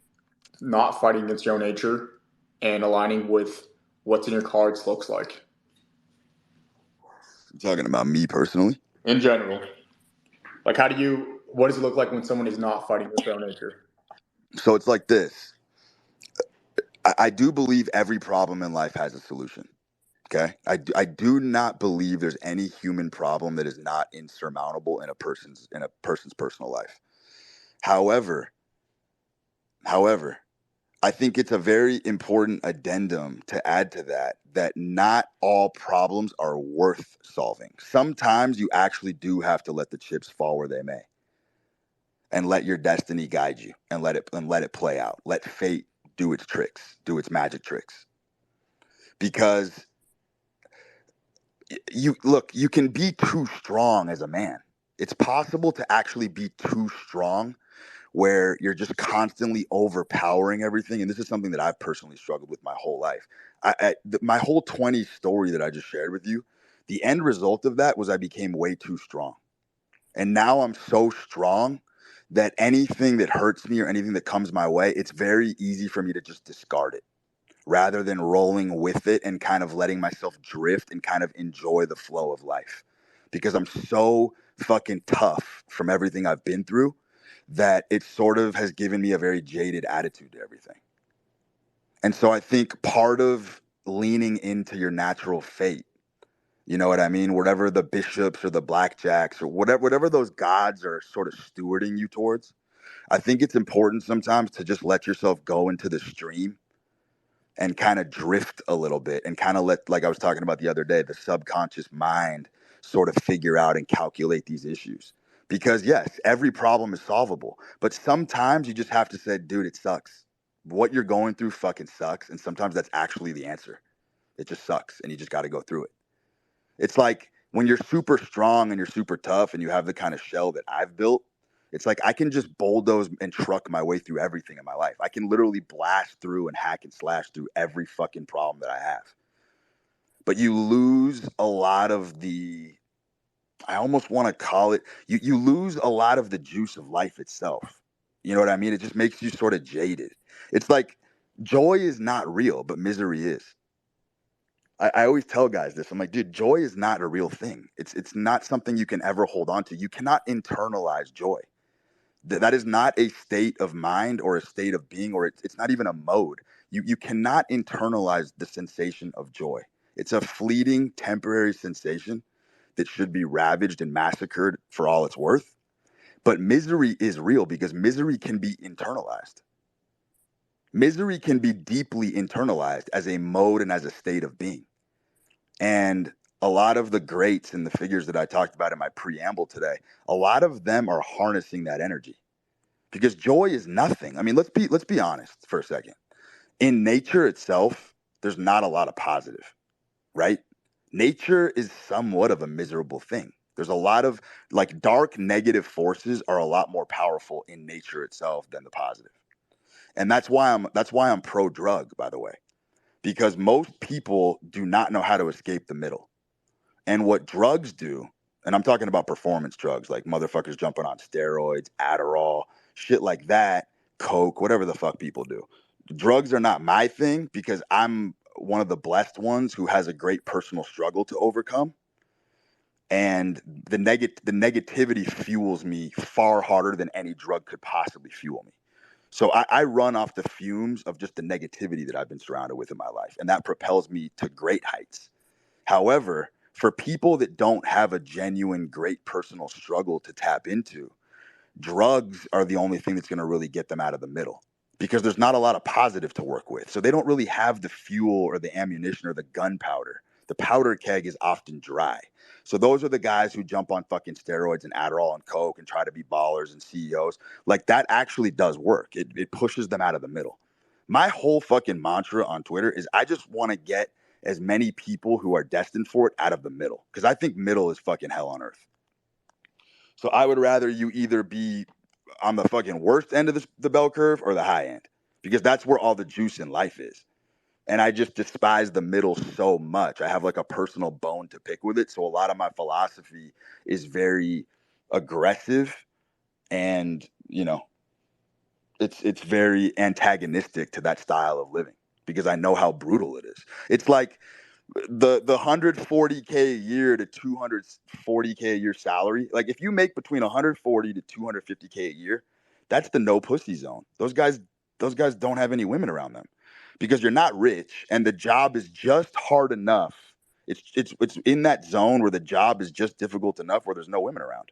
D: not fighting against your own nature and aligning with what's in your cards looks like
A: You talking about me personally?
D: in general? Like, what does it look like when someone is not fighting with their own nature?
A: So it's like this. I do believe every problem in life has a solution. Okay, I do not believe there's any human problem that is not insurmountable in a person's personal life. However, I think it's a very important addendum to add to that not all problems are worth solving. Sometimes you actually do have to let the chips fall where they may, and let your destiny guide you, and let it play out. Let fate do its tricks, do its magic tricks, because you can be too strong as a man. It's possible to actually be too strong where you're just constantly overpowering everything. And this is something that I've personally struggled with my whole life. My whole 20 story that I just shared with you, the end result of that was I became way too strong. And now I'm so strong that anything that hurts me or anything that comes my way, it's very easy for me to just discard it rather than rolling with it and kind of letting myself drift and kind of enjoy the flow of life. Because I'm so fucking tough from everything I've been through that it sort of has given me a very jaded attitude to everything. And so I think part of leaning into your natural fate, you know what I mean? Whatever the bishops or the blackjacks or whatever those gods are sort of stewarding you towards, I think it's important sometimes to just let yourself go into the stream and kind of drift a little bit and kind of let, like I was talking about the other day, the subconscious mind sort of figure out and calculate these issues. Because yes, every problem is solvable, but sometimes you just have to say, dude, it sucks. What you're going through fucking sucks. And sometimes that's actually the answer. It just sucks and you just got to go through it. It's like when you're super strong and you're super tough and you have the kind of shell that I've built, it's like I can just bulldoze and truck my way through everything in my life. I can literally blast through and hack and slash through every fucking problem that I have. But you lose a lot of the, I almost want to call it, you lose a lot of the juice of life itself. You know what I mean? It just makes you sort of jaded. It's like joy is not real, but misery is. I always tell guys this. I'm like, dude, joy is not a real thing. It's not something you can ever hold on to. You cannot internalize joy. That is not a state of mind or a state of being, or it's not even a mode. You cannot internalize the sensation of joy. It's a fleeting, temporary sensation that should be ravaged and massacred for all it's worth. But misery is real because misery can be internalized. Misery can be deeply internalized as a mode and as a state of being. And a lot of the greats and the figures that I talked about in my preamble today, a lot of them are harnessing that energy because joy is nothing. I mean, let's be honest for a second. In nature itself, there's not a lot of positive, right? Nature is somewhat of a miserable thing. There's a lot of like dark negative forces are a lot more powerful in nature itself than the positive. And that's why I'm pro drug, by the way, because most people do not know how to escape the middle. And what drugs do, and I'm talking about performance drugs, like motherfuckers jumping on steroids, Adderall, shit like that, Coke, whatever the fuck people do. Drugs are not my thing because I'm one of the blessed ones who has a great personal struggle to overcome. And the negativity fuels me far harder than any drug could possibly fuel me. So I run off the fumes of just the negativity that I've been surrounded with in my life. And that propels me to great heights. However, for people that don't have a genuine great personal struggle to tap into, drugs are the only thing that's going to really get them out of the middle because there's not a lot of positive to work with. So they don't really have the fuel or the ammunition or the gunpowder. The powder keg is often dry. So those are the guys who jump on fucking steroids and Adderall and Coke and try to be ballers and CEOs. Like that actually does work. It pushes them out of the middle. My whole fucking mantra on Twitter is I just want to get as many people who are destined for it out of the middle because I think middle is fucking hell on earth. So I would rather you either be on the fucking worst end of the bell curve or the high end because that's where all the juice in life is. And I just despise the middle so much. I have like a personal bone to pick with it. So a lot of my philosophy is very aggressive, and it's very antagonistic to that style of living because I know how brutal it is. It's like the 140K a year to 240K a year salary. Like if you make between 140 to 250K a year, that's the no pussy zone. Those guys don't have any women around them because you're not rich and the job is just hard enough. It's in that zone where the job is just difficult enough where there's no women around.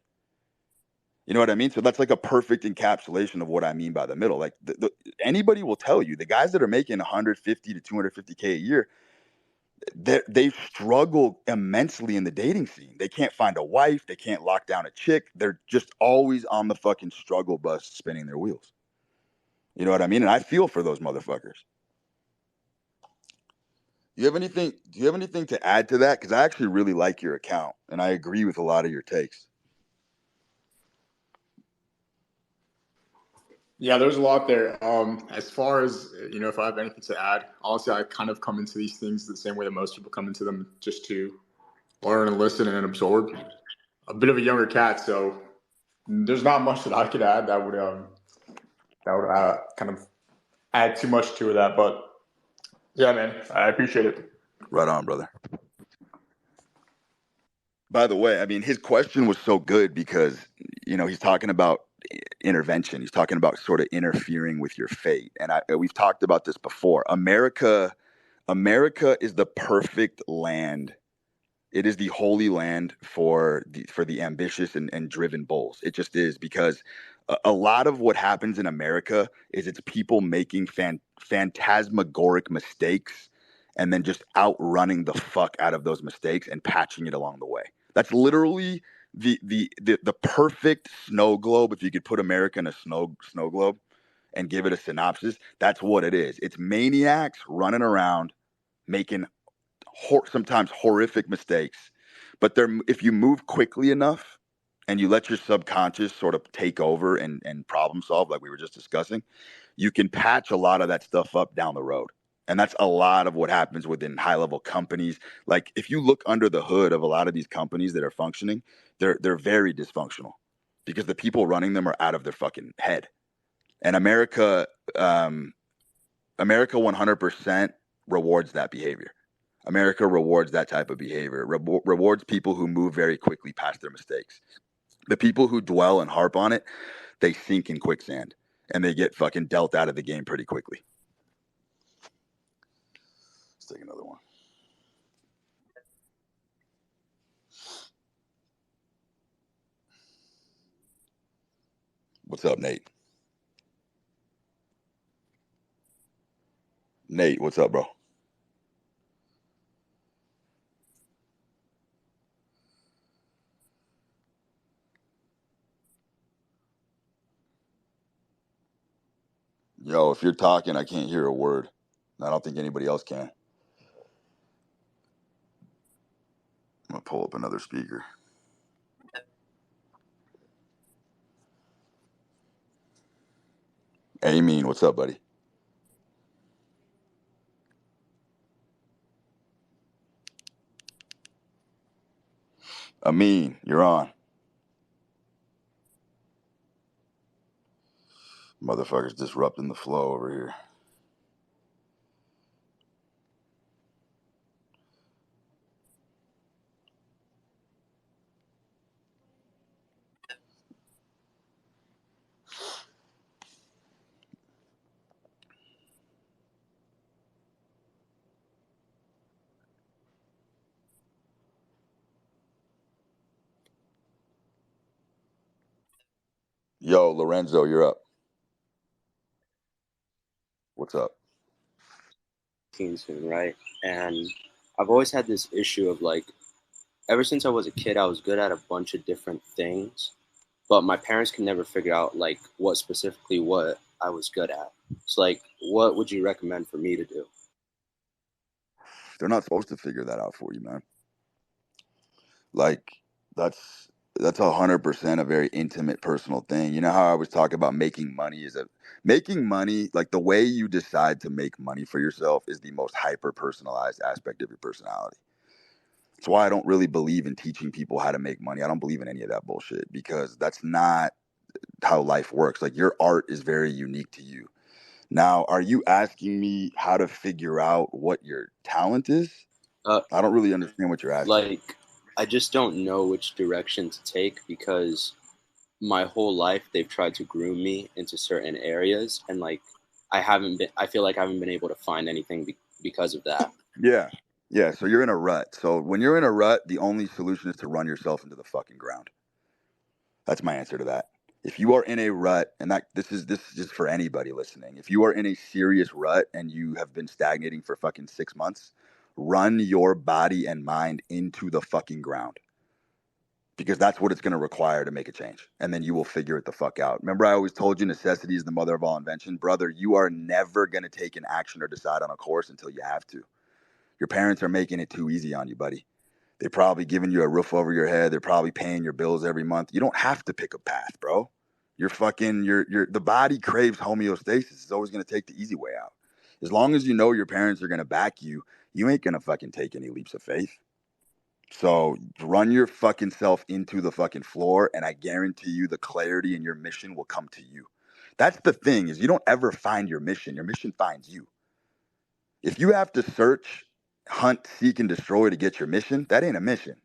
A: You know what I mean? So that's like a perfect encapsulation of what I mean by the middle. Like anybody will tell you, the guys that are making 150 to 250K a year, they struggle immensely in the dating scene. They can't find a wife. They can't lock down a chick. They're just always on the fucking struggle bus spinning their wheels. You know what I mean? And I feel for those motherfuckers. Do you have anything to add to that? Because I actually really like your account, and I agree with a lot of your takes.
D: Yeah, there's a lot there. As far as, if I have anything to add, honestly, I kind of come into these things the same way that most people come into them, just to learn and listen and absorb. A bit of a younger cat, so there's not much that I could add that would kind of add too much to that. But yeah, man, I appreciate it.
A: Right on, brother. By the way, I mean, his question was so good because, he's talking about intervention. He's talking about sort of interfering with your fate. And we've talked about this before. America is the perfect land. It is the holy land for the ambitious and driven bulls. It just is, because a lot of what happens in America is it's people making phantasmagoric mistakes and then just outrunning the fuck out of those mistakes and patching it along the way. That's literally the perfect snow globe. If you could put America in a snow globe and give it a synopsis, that's what it is. It's maniacs running around making sometimes horrific mistakes, but if you move quickly enough and you let your subconscious sort of take over and problem solve, like we were just discussing, you can patch a lot of that stuff up down the road. And that's a lot of what happens within high level companies. Like if you look under the hood of a lot of these companies that are functioning, they're very dysfunctional because the people running them are out of their fucking head. And America 100% rewards that behavior. America rewards that type of behavior. Rewards people who move very quickly past their mistakes. The people who dwell and harp on it, they sink in quicksand and they get fucking dealt out of the game pretty quickly. Let's take another one. What's up, Nate? Nate, what's up, bro? Yo, if you're talking, I can't hear a word. I don't think anybody else can. I'm going to pull up another speaker. Amin, what's up, buddy? Amin, you're on. Motherfuckers disrupting the flow over here. Yo, Lorenzo, you're up. What's up?
E: Soon, right? And I've always had this issue of like, ever since I was a kid, I was good at a bunch of different things, but my parents could never figure out like what I was good at. So like, what would you recommend for me to do?
A: They're not supposed to figure that out for you, man. Like, that's That's 100% a very intimate, personal thing. You know how I was talking about making money making money, like the way you decide to make money for yourself is the most hyper personalized aspect of your personality. That's why I don't really believe in teaching people how to make money. I don't believe in any of that bullshit because that's not how life works. Like your art is very unique to you. Now, are you asking me how to figure out what your talent is?
E: Uh,
A: I don't really understand what you're asking.
E: like, I just don't know which direction to take because my whole life they've tried to groom me into certain areas, and like I feel like I haven't been able to find anything because of that.
A: Yeah. Yeah. So you're in a rut. So when you're in a rut, the only solution is to run yourself into the fucking ground. That's my answer to that. If you are in a rut, and this is just for anybody listening, if you are in a serious rut and you have been stagnating for fucking 6 months, run your body and mind into the fucking ground. Because that's what it's going to require to make a change. And then you will figure it the fuck out. Remember, I always told you necessity is the mother of all invention. Brother, you are never going to take an action or decide on a course until you have to. Your parents are making it too easy on you, buddy. They're probably giving you a roof over your head. They're probably paying your bills every month. You don't have to pick a path, bro. The body craves homeostasis. It's always going to take the easy way out. As long as you know your parents are going to back you, you ain't going to fucking take any leaps of faith. So run your fucking self into the fucking floor, and I guarantee you the clarity in your mission will come to you. That's the thing, is you don't ever find your mission finds you. If you have to search, hunt, seek, and destroy to get your mission, that ain't a mission.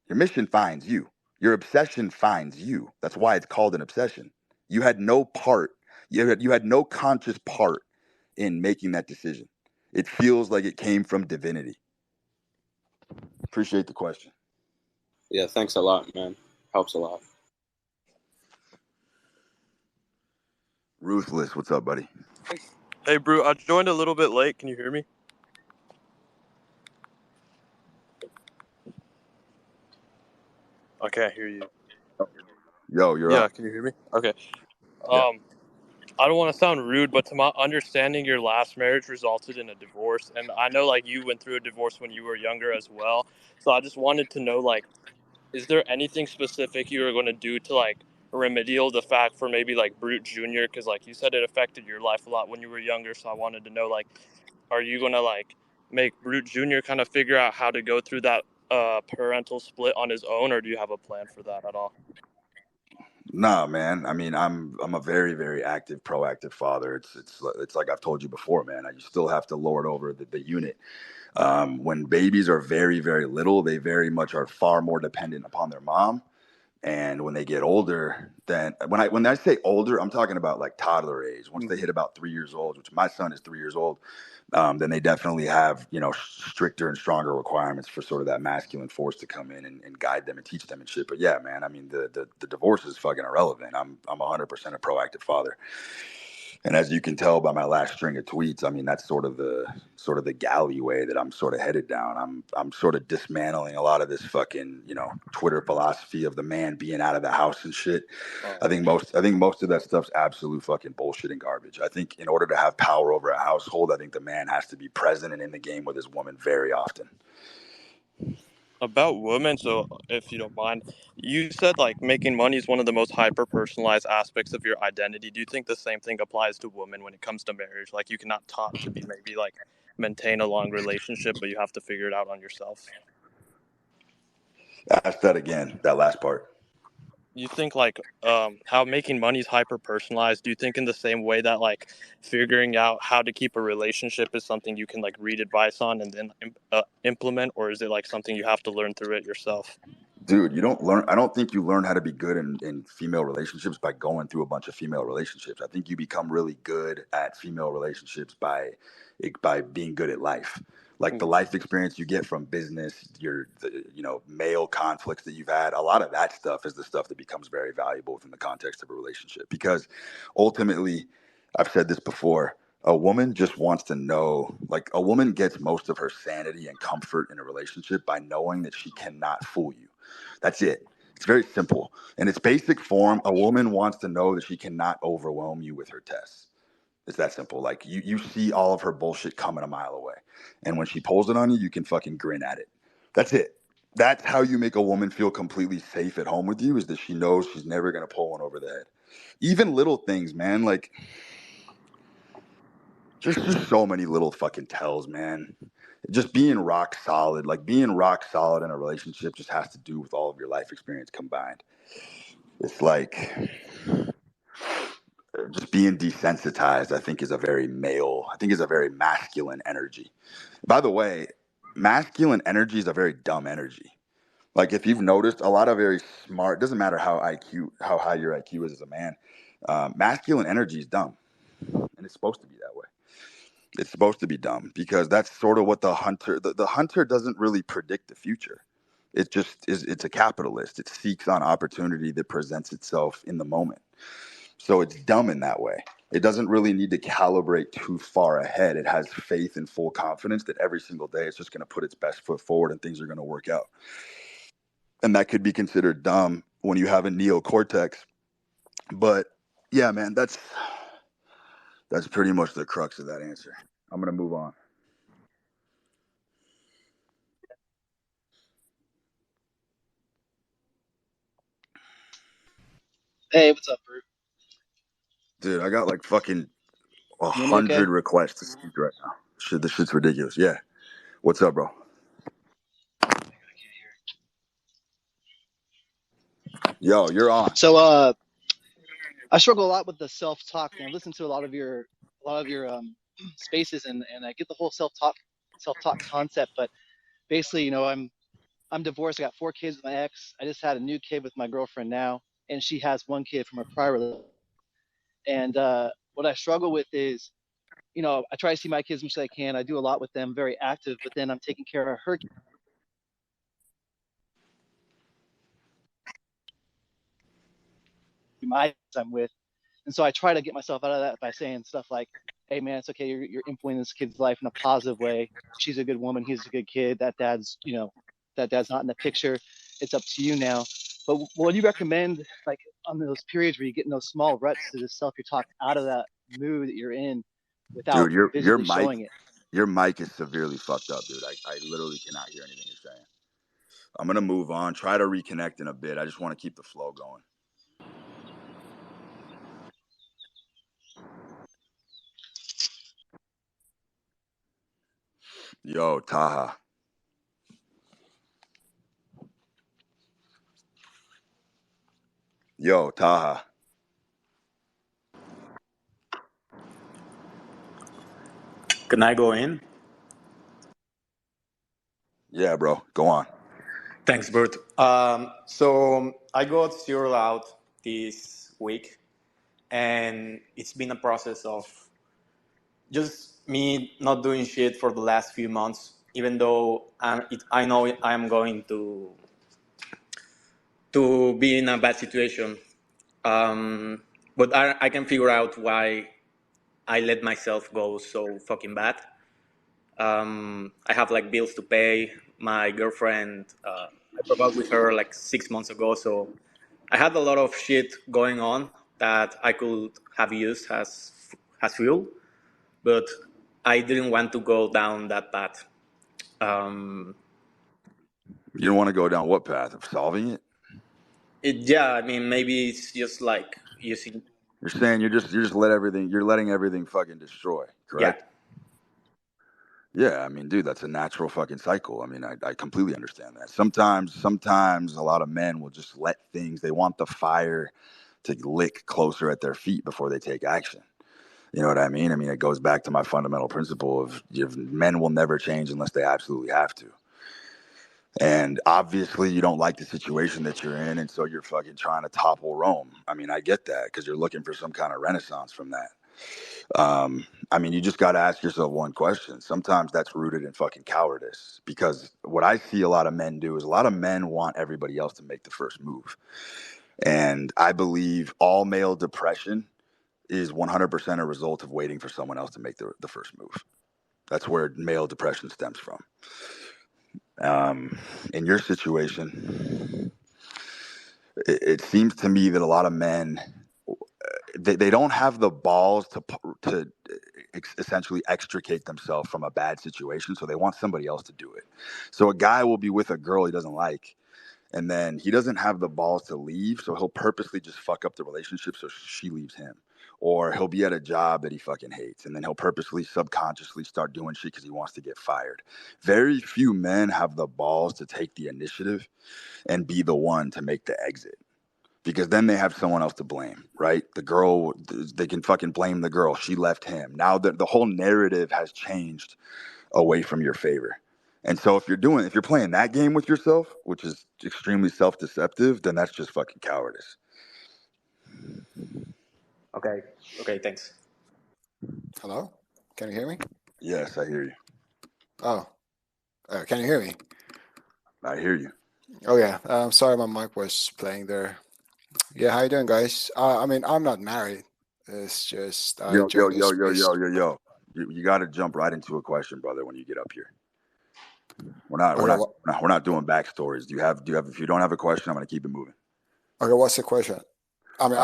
A: Your mission finds you. Your obsession finds you. That's why it's called an obsession. You had no part, you had no conscious part in making that decision. It feels like it came from divinity. Appreciate the question.
E: Yeah, thanks a lot, man. Helps a lot.
A: Ruthless, what's up, buddy?
F: Hey, Brew, I joined a little bit late. Can you hear me? I can't hear you.
A: Yo, you're
F: Yeah,
A: up.
F: can you hear me? Okay.
A: Yeah.
F: I don't want to sound rude, but to my understanding, your last marriage resulted in a divorce, and I know like you went through a divorce when you were younger as well. So I just wanted to know, like, is there anything specific you were going to do to like remedial the fact for maybe like Brute Junior? Because like you said, it affected your life a lot when you were younger. So I wanted to know, like, are you going to like make Brute Junior kind of figure out how to go through that parental split on his own, or do you have a plan for that at all?
A: Nah, man. I mean, I'm a very, very active, proactive father. It's like I've told you before, man. You still have to lord over the unit. When babies are very, very little, they very much are far more dependent upon their mom. And when they get older, then when I say older, I'm talking about like toddler age. Once they hit about 3 years old, which my son is 3 years old, then they definitely have, stricter and stronger requirements for sort of that masculine force to come in and guide them and teach them and shit. But yeah, man, I mean, the divorce is fucking irrelevant. I'm 100% a proactive father. And as you can tell by my last string of tweets, I mean, that's sort of the galleyway that I'm sort of headed down. I'm sort of dismantling a lot of this fucking, Twitter philosophy of the man being out of the house and shit. I think most of that stuff's absolute fucking bullshit and garbage. I think in order to have power over a household, I think the man has to be present and in the game with his woman very often.
F: About women, so if you don't mind, you said like making money is one of the most hyper personalized aspects of your identity. Do you think the same thing applies to women when it comes to marriage? Like you cannot taught to be maybe like maintain a long relationship, but you have to figure it out on yourself.
A: Ask that again, that last part.
F: You think like how making money is hyper personalized? Do you think in the same way that like figuring out how to keep a relationship is something you can like read advice on and then implement, or is it like something you have to learn through it yourself?
A: Dude, I don't think you learn how to be good in female relationships by going through a bunch of female relationships. I think you become really good at female relationships by being good at life. Like the life experience you get from business, male conflicts that you've had, a lot of that stuff is the stuff that becomes very valuable within the context of a relationship. Because ultimately, I've said this before, a woman just wants to know, like a woman gets most of her sanity and comfort in a relationship by knowing that she cannot fool you. That's it. It's very simple. In its basic form, a woman wants to know that she cannot overwhelm you with her tests. It's that simple. Like you see all of her bullshit coming a mile away. And when she pulls it on you, you can fucking grin at it. That's it. That's how you make a woman feel completely safe at home with you, is that she knows she's never going to pull one over the head. Even little things, man, like just so many little fucking tells, man. Just being rock solid, like being rock solid in a relationship just has to do with all of your life experience combined. It's like just being desensitized, I think is a very masculine energy. By the way, masculine energy is a very dumb energy. Like if you've noticed, a lot of very smart, doesn't matter how high your IQ is as a man, masculine energy is dumb. And it's supposed to be that way. It's supposed to be dumb because that's sort of what the hunter doesn't really predict the future. It just is, it's a capitalist. It seeks on opportunity that presents itself in the moment. So it's dumb in that way. It doesn't really need to calibrate too far ahead. It has faith and full confidence that every single day it's just going to put its best foot forward and things are going to work out. And that could be considered dumb when you have a neocortex. But yeah, man, that's pretty much the crux of that answer. I'm going to move on.
G: Hey, what's up, Bert?
A: Dude, I got like fucking 100 requests to speak right now. This shit's ridiculous. Yeah. What's up, bro? Yo, you're on.
G: So, I struggle a lot with the self-talk, and I listen to a lot of your spaces, and I get the whole self-talk concept. But basically, you know, I'm divorced. I got 4 kids with my ex. I just had a new kid with my girlfriend now, and she has 1 kid from her prior relationship. And what I struggle with is, you know, I try to see my kids as much as I can. I do a lot with them, very active, but then I'm taking care of her. My kids I'm with. And so I try to get myself out of that by saying stuff like, hey, man, it's okay. You're influencing this kid's life in a positive way. She's a good woman. He's a good kid. That dad's not in the picture. It's up to you now. But what do you recommend, like, on those periods where you get in those small ruts to just self-talk out of that mood that you're in without
A: Dude,
G: visually showing it?
A: Your mic is severely fucked up, dude. I literally cannot hear anything you're saying. I'm going to move on. Try to reconnect in a bit. I just want to keep the flow going. Yo, Taha. Yo, Taha.
D: Can I go in?
A: Yeah, bro. Go on.
D: Thanks, Bert. So I got zeroed out this week, and it's been a process of just me not doing shit for the last few months, even though I know I'm going to be in a bad situation. But I can figure out why I let myself go so fucking bad. I have like bills to pay. My girlfriend, I broke up with her like 6 months ago, so I had a lot of shit going on that I could have used as fuel, but I didn't want to go down that path.
A: You don't want to go down what path? Of solving it?
D: Yeah, I mean, maybe it's just like using.
A: You're saying you're letting everything fucking destroy, correct? Yeah, I mean, dude, that's a natural fucking cycle. I mean, I completely understand that. Sometimes a lot of men will just let things, they want the fire to lick closer at their feet before they take action. You know what I mean? I mean, it goes back to my fundamental principle of men will never change unless they absolutely have to. And obviously you don't like the situation that you're in, and so you're fucking trying to topple Rome. I mean, I get that because you're looking for some kind of renaissance from that. I mean, you just got to ask yourself one question. Sometimes that's rooted in fucking cowardice, because what I see a lot of men do is a lot of men want everybody else to make the first move. And I believe all male depression is 100% a result of waiting for someone else to make the first move. That's where male depression stems from. In your situation, it seems to me that a lot of men, they don't have the balls to essentially extricate themselves from a bad situation, so they want somebody else to do it. So a guy will be with a girl he doesn't like, and then he doesn't have the balls to leave, so he'll purposely just fuck up the relationship so she leaves him. Or he'll be at a job that he fucking hates, and then he'll purposely, subconsciously start doing shit because he wants to get fired. Very few men have the balls to take the initiative and be the one to make the exit, because then they have someone else to blame, right? The girl, they can fucking blame the girl. She left him. Now the whole narrative has changed away from your favor. And so if you're playing that game with yourself, which is extremely self-deceptive, then that's just fucking cowardice.
H: Okay, thanks.
I: Hello? Can you hear me?
A: Yes, I hear you.
I: Oh, can you hear me?
A: I hear you.
I: Oh yeah. Sorry, my mic was playing there. Yeah, how you doing, guys? I mean, I'm not married. It's just I
A: Yo.
I: enjoy this space.
A: You got to jump right into a question, brother, when you get up here. We're
I: Okay,
A: not doing backstories. Do you have? If you don't have a question, I'm gonna keep it moving.
I: okay, what's the question? I mean,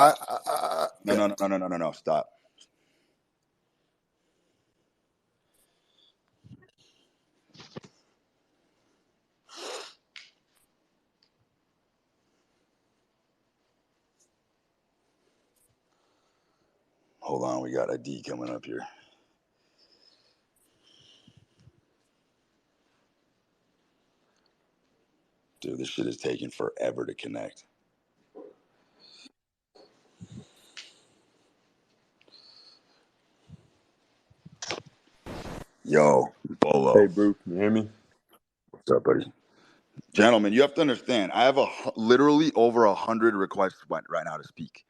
A: No. Stop. Hold on, we got a D coming up here. Dude, this shit is taking forever to connect. Yo, Bolo.
J: Hey, bro, can you hear me?
A: What's up, buddy? Gentlemen, you have to understand, I have literally over 100 requests right now to speak.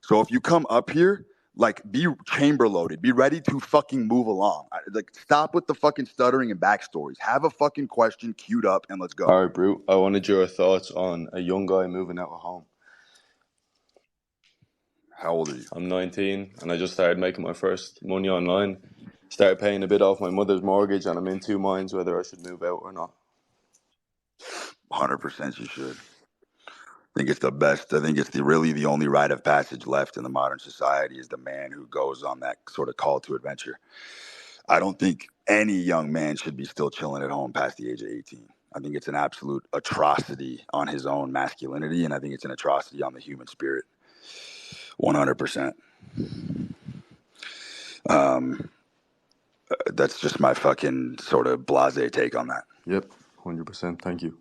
A: So if you come up here, like, be chamber loaded. Be ready to fucking move along. Like, stop with the fucking stuttering and backstories. Have a fucking question queued up and let's go.
J: All right, bro. I wanted your thoughts on a young guy moving out of home.
A: How old are you?
J: I'm 19, and I just started making my first money online. Started paying a bit off my mother's mortgage, and I'm in two minds whether I should move out or not.
A: 100% you should. I think it's the best. I think it's really the only rite of passage left in the modern society is the man who goes on that sort of call to adventure. I don't think any young man should be still chilling at home past the age of 18. I think it's an absolute atrocity on his own masculinity, and I think it's an atrocity on the human spirit. 100%. That's just my fucking sort of blasé take on that.
J: Yep, 100%. Thank you.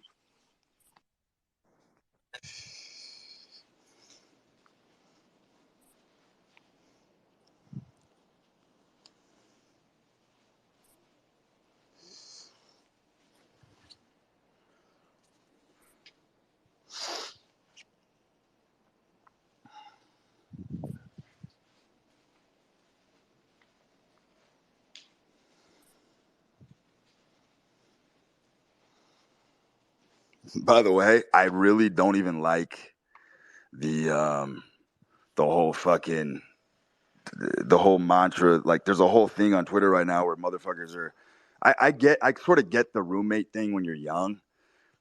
A: By the way, I really don't even like the whole fucking the whole mantra. Like, there's a whole thing on Twitter right now where motherfuckers are. I sort of get the roommate thing when you're young,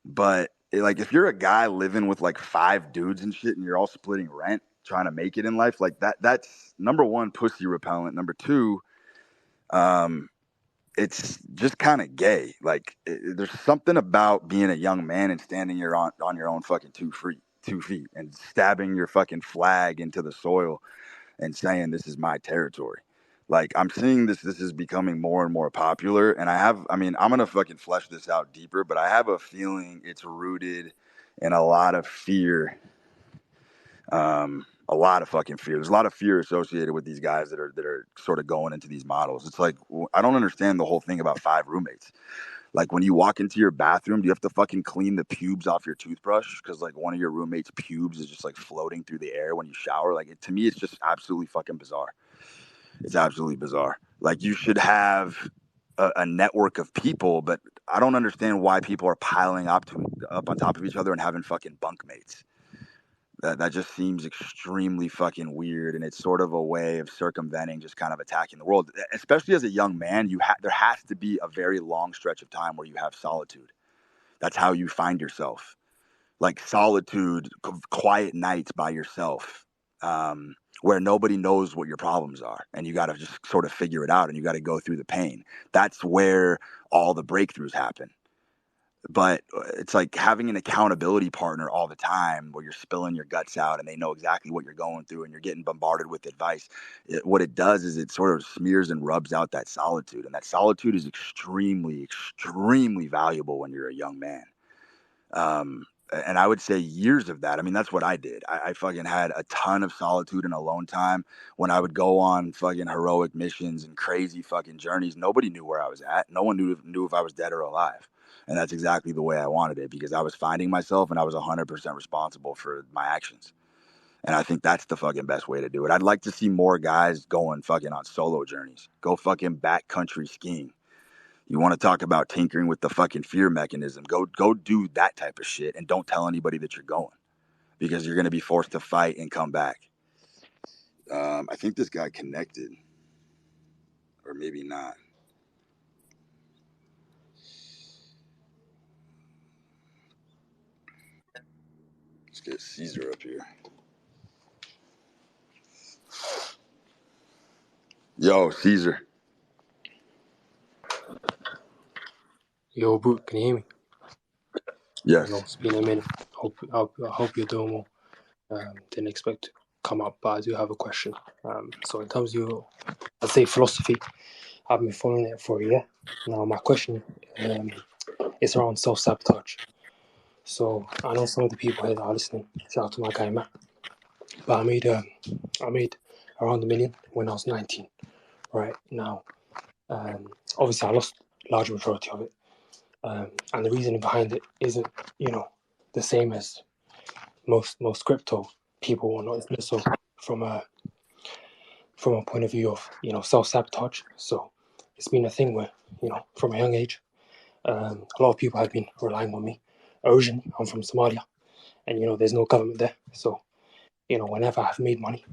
A: but like if you're a guy living with like 5 dudes and shit, and you're all splitting rent, trying to make it in life, like that's number one, pussy repellent. Number two, it's just kind of gay. Like, there's something about being a young man and standing on your own fucking 2 feet and stabbing your fucking flag into the soil and saying this is my territory. Like, I'm seeing this is becoming more and more popular, and I'm gonna fucking flesh this out deeper, but I have a feeling it's rooted in a lot of fear. A lot of fucking fear. There's a lot of fear associated with these guys that are sort of going into these models. It's like, I don't understand the whole thing about 5 roommates. Like, when you walk into your bathroom, do you have to fucking clean the pubes off your toothbrush because like one of your roommates' pubes is just like floating through the air when you shower? Like, to me, it's just absolutely fucking bizarre. It's absolutely bizarre. Like, you should have a network of people, but I don't understand why people are piling up on top of each other and having fucking bunk mates. That just seems extremely fucking weird, and it's sort of a way of circumventing just kind of attacking the world. Especially as a young man, there has to be a very long stretch of time where you have solitude. That's how you find yourself. Like, solitude, quiet nights by yourself. where nobody knows what your problems are, and you got to just sort of figure it out, and you got to go through the pain. That's where all the breakthroughs happen. But it's like having an accountability partner all the time where you're spilling your guts out and they know exactly what you're going through and you're getting bombarded with advice. What it does is it sort of smears and rubs out that solitude. And that solitude is extremely, extremely valuable when you're a young man. And I would say years of that. I mean, that's what I did. I fucking had a ton of solitude and alone time when I would go on fucking heroic missions and crazy fucking journeys. Nobody knew where I was at. No one knew if I was dead or alive. And that's exactly the way I wanted it, because I was finding myself and I was 100% responsible for my actions. And I think that's the fucking best way to do it. I'd like to see more guys going fucking on solo journeys. Go fucking backcountry skiing. You want to talk about tinkering with the fucking fear mechanism? Go do that type of shit, and don't tell anybody that you're going, because you're going to be forced to fight and come back. I think this guy connected, or maybe not. Let's get Caesar up here. Yo, Caesar.
K: Yo, Brute, can you hear me?
A: Yes.
K: You know, it's been a minute. I hope you're doing well. Didn't expect to come up, but I do have a question. So in terms of your, I'd say, philosophy, I've been following it for a year. Now, my question is around self-sabotage. So I know some of the people here that are listening. Shout out to my guy Matt. But I made around $1 million when I was 19. Right now, obviously I lost a large majority of it. And the reasoning behind it isn't, the same as most crypto people or not. It's so from a point of view of self-sabotage. So it's been a thing where from a young age, a lot of people have been relying on me. Originally, I'm from Somalia, and there's no government there. So whenever I've made money,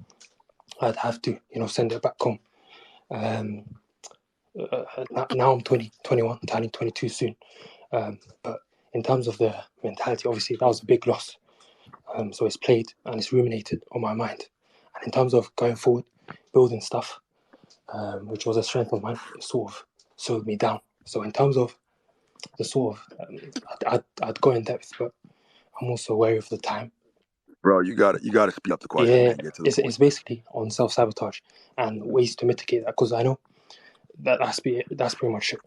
K: I'd have to send it back home. Now I'm 21, turning 22 soon. But in terms of the mentality, obviously that was a big loss. So it's played and it's ruminated on my mind. And in terms of going forward, building stuff, which was a strength of mine, it sort of slowed me down. So in terms of the sort of, I'd go in depth, but I'm also aware of the time.
A: Bro, you got to speed up the question,
K: Yeah,
A: man. Get to the point.
K: it's basically on self-sabotage and ways to mitigate that, because I know that's pretty much it.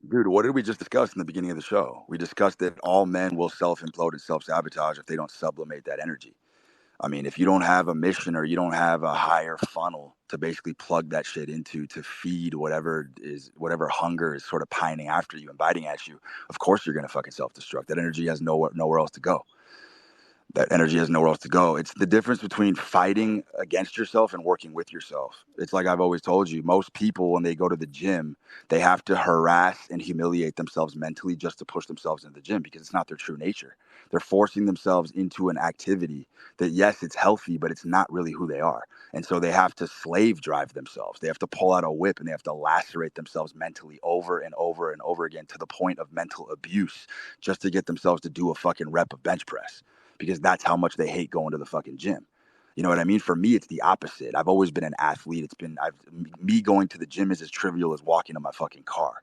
A: Dude, what did we just discuss in the beginning of the show? We discussed that all men will self-implode and self-sabotage if they don't sublimate that energy. I mean, if you don't have a mission or you don't have a higher funnel to basically plug that shit into to feed whatever hunger is sort of pining after you and biting at you, of course you're going to fucking self-destruct. That energy has nowhere else to go. That energy has nowhere else to go. It's the difference between fighting against yourself and working with yourself. It's like I've always told you, most people, when they go to the gym, they have to harass and humiliate themselves mentally just to push themselves into the gym, because it's not their true nature. They're forcing themselves into an activity that, yes, it's healthy, but it's not really who they are. And so they have to slave drive themselves. They have to pull out a whip and they have to lacerate themselves mentally over and over and over again to the point of mental abuse just to get themselves to do a fucking rep of bench press, because that's how much they hate going to the fucking gym. You know what I mean? For me, it's the opposite. I've always been an athlete. Me going to the gym is as trivial as walking to my fucking car.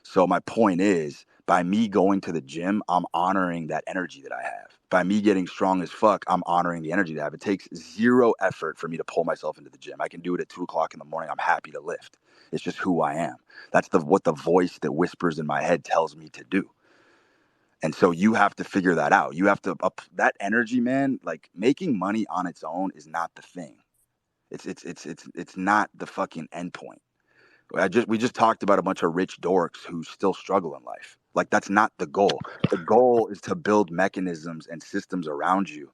A: So my point is, by me going to the gym, I'm honoring that energy that I have. By me getting strong as fuck, I'm honoring the energy that I have. It takes zero effort for me to pull myself into the gym. I can do it at 2:00 in the morning. I'm happy to lift. It's just who I am. That's what the voice that whispers in my head tells me to do. And so you have to figure that out. You have to that energy, man. Like, making money on its own is not the thing. It's not the fucking end point. We just talked about a bunch of rich dorks who still struggle in life. Like, that's not the goal. The goal is to build mechanisms and systems around you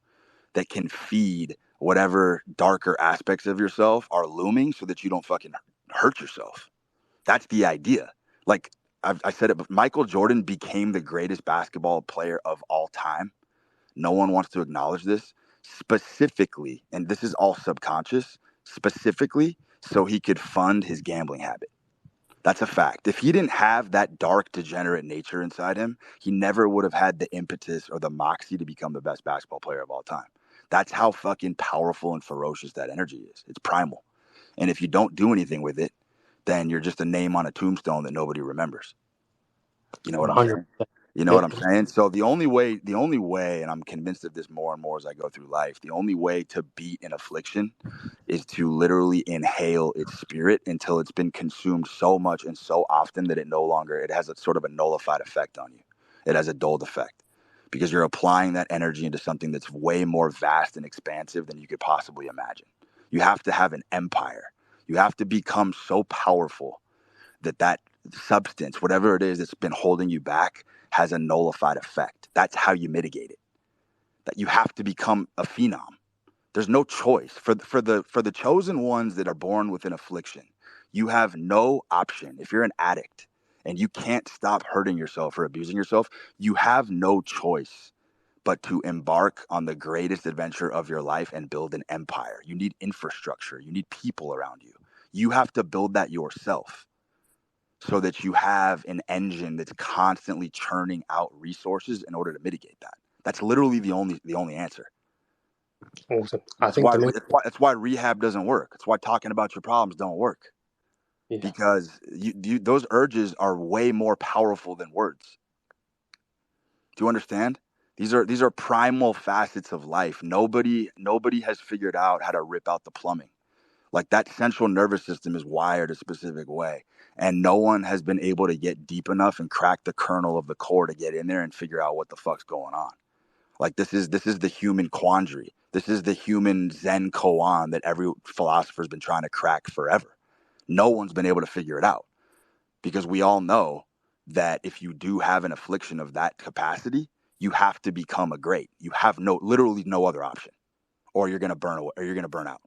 A: that can feed whatever darker aspects of yourself are looming, so that you don't fucking hurt yourself. That's the idea. Like, I said it, but Michael Jordan became the greatest basketball player of all time. No one wants to acknowledge this. Specifically, and this is all subconscious, specifically so he could fund his gambling habit. That's a fact. If he didn't have that dark, degenerate nature inside him, he never would have had the impetus or the moxie to become the best basketball player of all time. That's how fucking powerful and ferocious that energy is. It's primal. And if you don't do anything with it, then you're just a name on a tombstone that nobody remembers. You know what I'm
K: 100%.
A: saying? You know what I'm saying? So the only way, and I'm convinced of this more and more as I go through life, the only way to beat an affliction is to literally inhale its spirit until it's been consumed so much and so often that it has a sort of a nullified effect on you. It has a dulled effect because you're applying that energy into something that's way more vast and expansive than you could possibly imagine. You have to have an empire. You have to become so powerful that substance, whatever it is that's been holding you back, has a nullified effect. That's how you mitigate it. That you have to become a phenom. There's no choice for the chosen ones that are born with an affliction. You have no option. If you're an addict and you can't stop hurting yourself or abusing yourself, you have no choice but to embark on the greatest adventure of your life and build an empire. You need infrastructure. You need people around you. You have to build that yourself, so that you have an engine that's constantly churning out resources in order to mitigate that. That's literally the only answer.
K: Awesome. I think
A: That's why rehab doesn't work. That's why talking about your problems don't work. Yeah. Because those urges are way more powerful than words. Do you understand? These are primal facets of life. Nobody has figured out how to rip out the plumbing. Like, that central nervous system is wired a specific way, and no one has been able to get deep enough and crack the kernel of the core to get in there and figure out what the fuck's going on. Like, this is the human quandary. This is the human Zen koan that every philosopher's been trying to crack forever. No one's been able to figure it out, because we all know that if you do have an affliction of that capacity, you have to become a great. You have literally no other option, or you're gonna burn away, or you're gonna burn out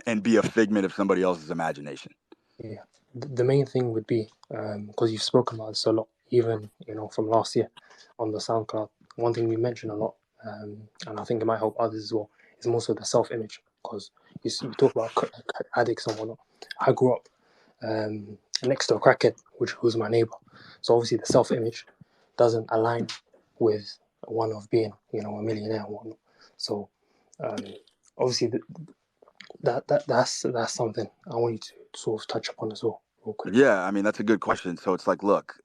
A: and be a figment of somebody else's imagination.
K: Yeah, the main thing would be, because you've spoken about this a lot, even from last year on the SoundCloud. One thing we mentioned a lot, and I think it might help others as well, is more so the self-image. Because you talk about addicts and whatnot. I grew up next to a crackhead, which was my neighbor. So obviously the self-image doesn't align with one of being, a millionaire and whatnot. So obviously that's something I want you to sort of touch upon as well, real quick.
A: Yeah, I mean, that's a good question. So it's like, look,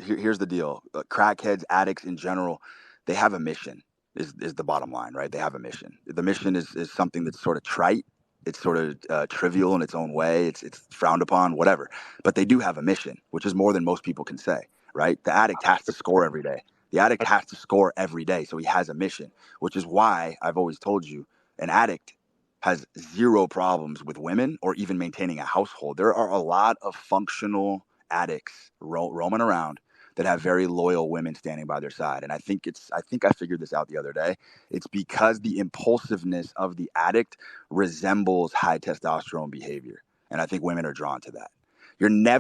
A: here's the deal. Crackheads, addicts in general, they have a mission, is the bottom line, right? They have a mission. The mission is something that's sort of trite. It's sort of trivial in its own way. It's frowned upon, whatever. But they do have a mission, which is more than most people can say, right? The addict has to score every day. The addict has to score every day, so he has a mission, which is why I've always told you, an addict has zero problems with women or even maintaining a household. There are a lot of functional addicts roaming around that have very loyal women standing by their side. And I think I figured this out the other day. It's because the impulsiveness of the addict resembles high testosterone behavior. And I think women are drawn to that. You're going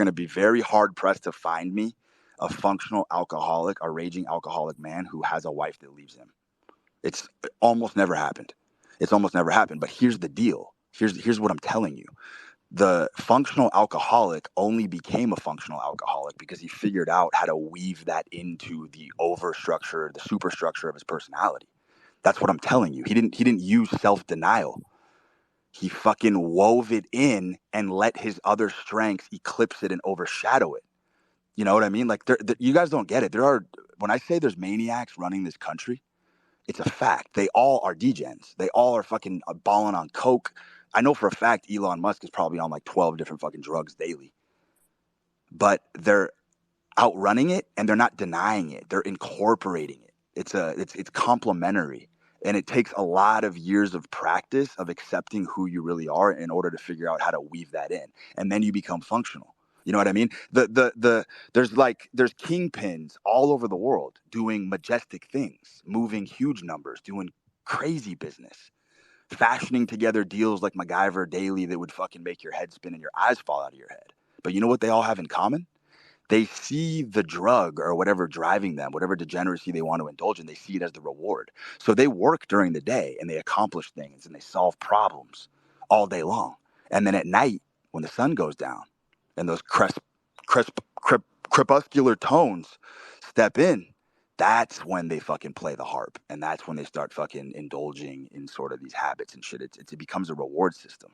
A: to be very hard pressed to find me a functional alcoholic, a raging alcoholic man who has a wife that leaves him. It's almost never happened. But here's the deal. Here's what I'm telling you. The functional alcoholic only became a functional alcoholic because he figured out how to weave that into the superstructure of his personality. That's what I'm telling you. He didn't use self-denial. He fucking wove it in and let his other strengths eclipse it and overshadow it. You know what I mean? Like, you guys don't get it. When I say there's maniacs running this country, it's a fact. They all are degens. They all are fucking balling on coke. I know for a fact Elon Musk is probably on like 12 different fucking drugs daily. But they're outrunning it and they're not denying it. They're incorporating it. It's complementary. And it takes a lot of years of practice of accepting who you really are in order to figure out how to weave that in. And then you become functional. You know what I mean? There's kingpins all over the world doing majestic things, moving huge numbers, doing crazy business, fashioning together deals like MacGyver daily that would fucking make your head spin and your eyes fall out of your head. But you know what they all have in common? They see the drug or whatever driving them, whatever degeneracy they want to indulge in, they see it as the reward. So they work during the day and they accomplish things and they solve problems all day long. And then at night, when the sun goes down and those crisp crepuscular tones step in, that's when they fucking play the harp, and that's when they start fucking indulging in sort of these habits and shit. It becomes a reward system.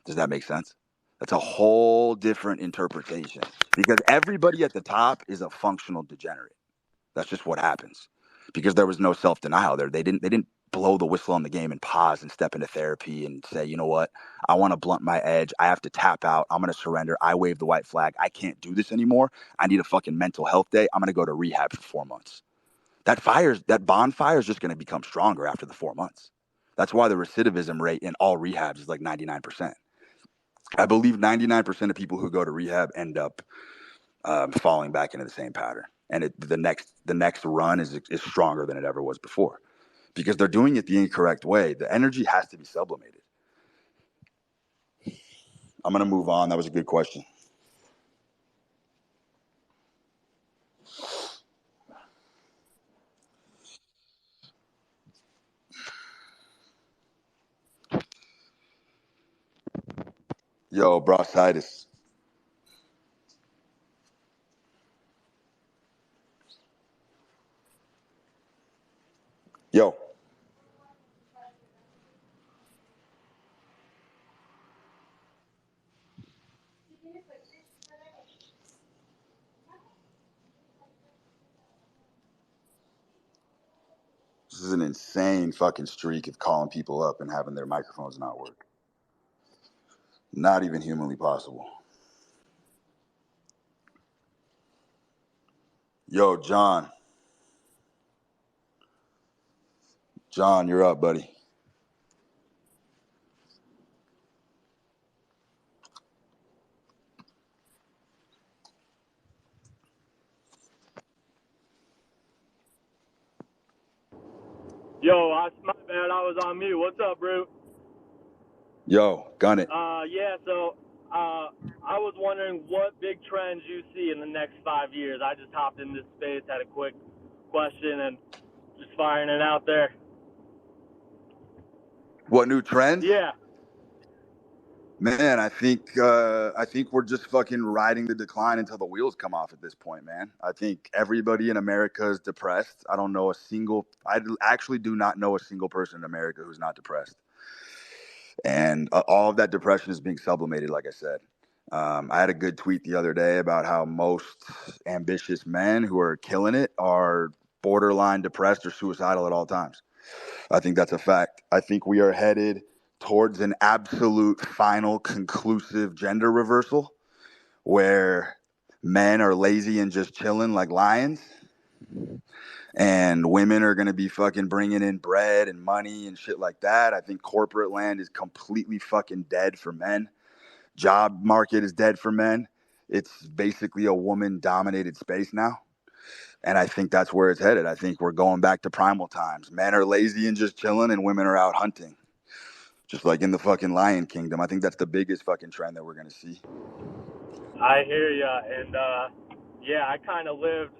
A: Does that make sense? That's a whole different interpretation, because everybody at the top is a functional degenerate. That's just what happens, because there was no self-denial there. They didn't blow the whistle on the game and pause and step into therapy and say, you know what, I want to blunt my edge. I have to tap out. I'm going to surrender. I wave the white flag. I can't do this anymore. I need a fucking mental health day. I'm going to go to rehab for 4 months. That bonfire is just going to become stronger after the 4 months. That's why the recidivism rate in all rehabs is like 99%. I believe 99% of people who go to rehab end up falling back into the same pattern. And the next run is stronger than it ever was before, because they're doing it the incorrect way. The energy has to be sublimated. I'm going to move on. That was a good question. Yo, bronchitis. Yo. This is an insane fucking streak of calling people up and having their microphones not work. Not even humanly possible. Yo, John. John, you're up, buddy.
L: Yo, my bad. I was on mute. What's up, bro?
A: Yo, gun it.
L: Yeah, so I was wondering what big trends you see in the next 5 years. I just hopped in this space, had a quick question, and just firing it out there.
A: What new trends?
L: Yeah.
A: Man, I think we're just fucking riding the decline until the wheels come off at this point, man. I think everybody in America is depressed. I actually do not know a single person in America who's not depressed. And all of that depression is being sublimated, like I said. I had a good tweet the other day about how most ambitious men who are killing it are borderline depressed or suicidal at all times. I think that's a fact. I think we are headed towards an absolute final conclusive gender reversal where men are lazy and just chilling like lions, and women are going to be fucking bringing in bread and money and shit like that. I think corporate land is completely fucking dead for men. Job market is dead for men. It's basically a woman-dominated space now. And I think that's where it's headed. I think we're going back to primal times. Men are lazy and just chilling, and women are out hunting. Just like in the fucking Lion Kingdom. I think that's the biggest fucking trend that we're going to see.
L: I hear ya, and yeah, I kind of lived.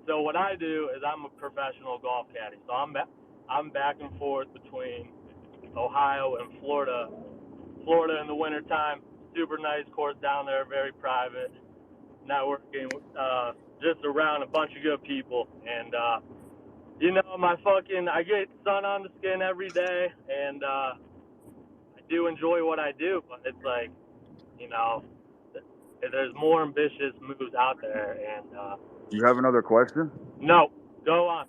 L: So what I do is I'm a professional golf caddy. So I'm back and forth between Ohio and Florida. Florida in the wintertime, super nice course down there, very private, networking, just around a bunch of good people. And, you know, I get sun on the skin every day, and I do enjoy what I do, but it's like, you know, there's more ambitious moves out there. And
A: Do you have another question?
L: No, go on.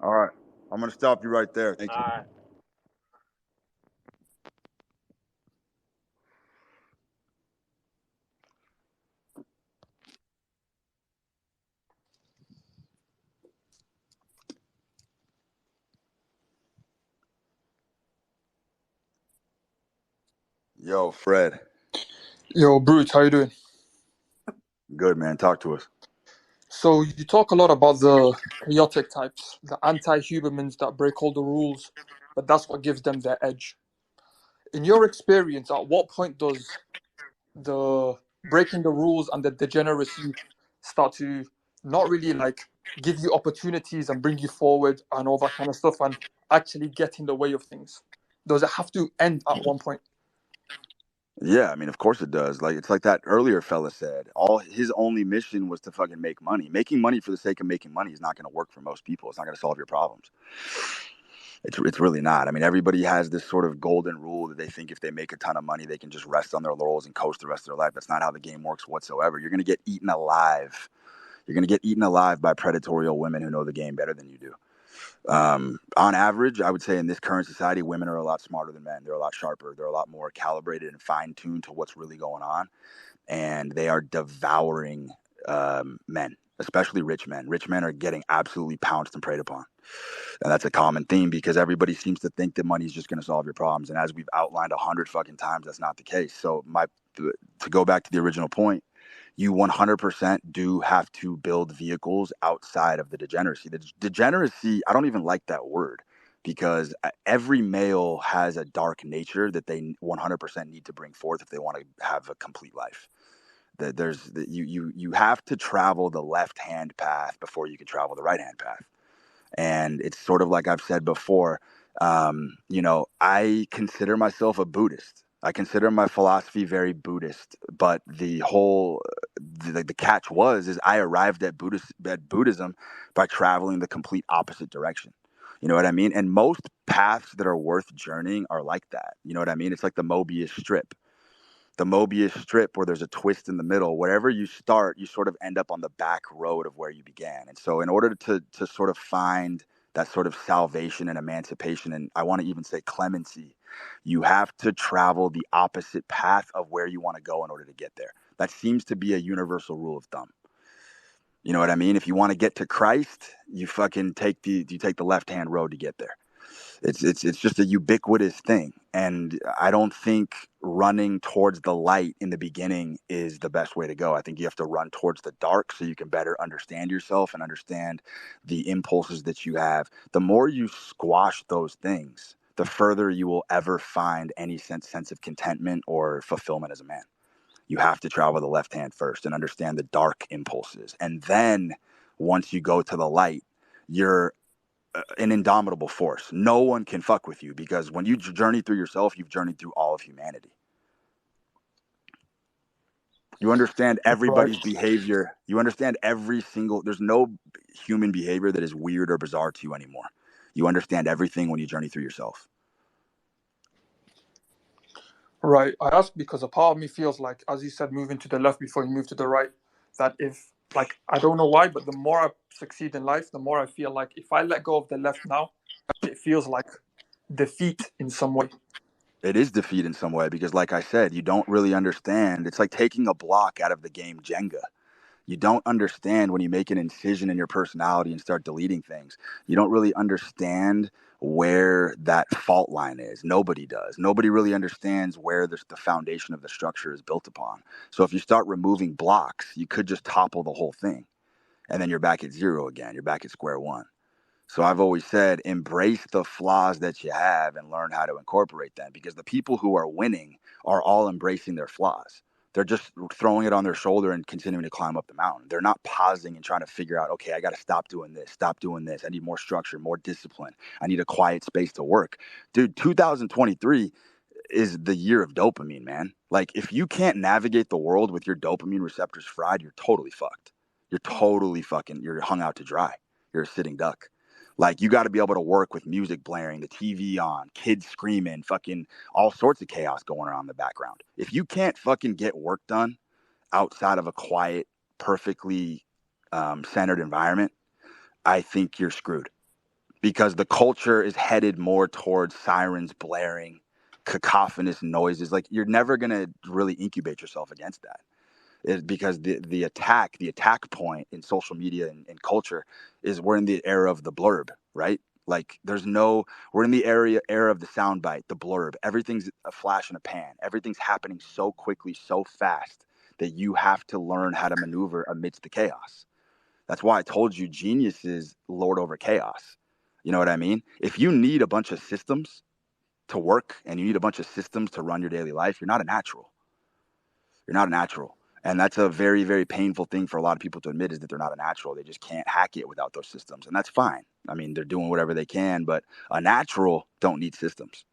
A: All right. I'm going to stop you right there. Thank you.
L: All right.
A: Yo, Fred.
M: Yo, Brute, how you doing?
A: Good, man. Talk to us.
M: So you talk a lot about the chaotic types, the anti-humans that break all the rules, but that's what gives them their edge. In your experience, at what point does the breaking the rules and the degeneracy start to not really like give you opportunities and bring you forward and all that kind of stuff and actually get in the way of things? Does it have to end at one point?
A: Yeah, I mean, of course it does. Like, it's like that earlier fella said. All his only mission was to fucking make money. Making money for the sake of making money is not going to work for most people. It's not going to solve your problems. It's really not. I mean, everybody has this sort of golden rule that they think if they make a ton of money, they can just rest on their laurels and coast the rest of their life. That's not how the game works whatsoever. You're going to get eaten alive. You're going to get eaten alive by predatorial women who know the game better than you do. On average, I would say in this current society, women are a lot smarter than men. They're a lot sharper. They're a lot more calibrated and fine-tuned to what's really going on. And they are devouring men, especially rich men. Rich men are getting absolutely pounced and preyed upon. And that's a common theme because everybody seems to think that money is just going to solve your problems. And as we've outlined 100 fucking times, that's not the case. So to go back to the original point, you 100% do have to build vehicles outside of the degeneracy. The degeneracy, I don't even like that word because every male has a dark nature that they 100% need to bring forth if they want to have a complete life. You have to travel the left-hand path before you can travel the right-hand path. And it's sort of like I've said before, I consider myself a Buddhist. I consider my philosophy very Buddhist, but the catch is I arrived at Buddhism by traveling the complete opposite direction. You know what I mean? And most paths that are worth journeying are like that. You know what I mean? It's like the Mobius strip. The Mobius strip where there's a twist in the middle. Wherever you start, you sort of end up on the back road of where you began. And so in order to sort of find that sort of salvation and emancipation, and I want to even say clemency, you have to travel the opposite path of where you want to go in order to get there. That seems to be a universal rule of thumb. You know what I mean? If you want to get to Christ, you fucking take the left-hand road to get there. It's just a ubiquitous thing. And I don't think running towards the light in the beginning is the best way to go. I think you have to run towards the dark so you can better understand yourself and understand the impulses that you have. The more you squash those things, the further you will ever find any sense of contentment or fulfillment as a man. You have to travel the left hand first and understand the dark impulses. And then once you go to the light, you're an indomitable force. No one can fuck with you because when you journey through yourself, you've journeyed through all of humanity. You understand everybody's behavior. You understand there's no human behavior that is weird or bizarre to you anymore. You understand everything when you journey through yourself.
M: Right. I ask because a part of me feels like, as you said, moving to the left before you move to the right, that if, like, I don't know why, but the more I succeed in life, the more I feel like if I let go of the left now, it feels like defeat in some way.
A: It is defeat in some way because, like I said, you don't really understand. It's like taking a block out of the game Jenga. You don't understand when you make an incision in your personality and start deleting things. You don't really understand where that fault line is. Nobody does. Nobody really understands where the foundation of the structure is built upon. So if you start removing blocks, you could just topple the whole thing. And then you're back at zero again. You're back at square one. So I've always said, embrace the flaws that you have and learn how to incorporate them, because the people who are winning are all embracing their flaws. They're just throwing it on their shoulder and continuing to climb up the mountain. They're not pausing and trying to figure out, okay, I got to stop doing this. I need more structure, more discipline. I need a quiet space to work. Dude, 2023 is the year of dopamine, man. Like, if you can't navigate the world with your dopamine receptors fried, you're totally fucked. You're hung out to dry. You're a sitting duck. Like, you got to be able to work with music blaring, the TV on, kids screaming, fucking all sorts of chaos going on in the background. If you can't fucking get work done outside of a quiet, perfectly centered environment, I think you're screwed, because the culture is headed more towards sirens blaring, cacophonous noises. Like, you're never going to really incubate yourself against that. Because the attack point in social media and culture is, we're in the era of the blurb, right? Like, we're in the era of the soundbite, the blurb. Everything's a flash in a pan. Everything's happening so quickly, so fast, that you have to learn how to maneuver amidst the chaos. That's why I told you geniuses lord over chaos. You know what I mean? If you need a bunch of systems to work and you need a bunch of systems to run your daily life, you're not a natural. You're not a natural. And that's a very, very painful thing for a lot of people to admit, is that they're not a natural. They just can't hack it without those systems. And that's fine. I mean, they're doing whatever they can, but a natural don't need systems.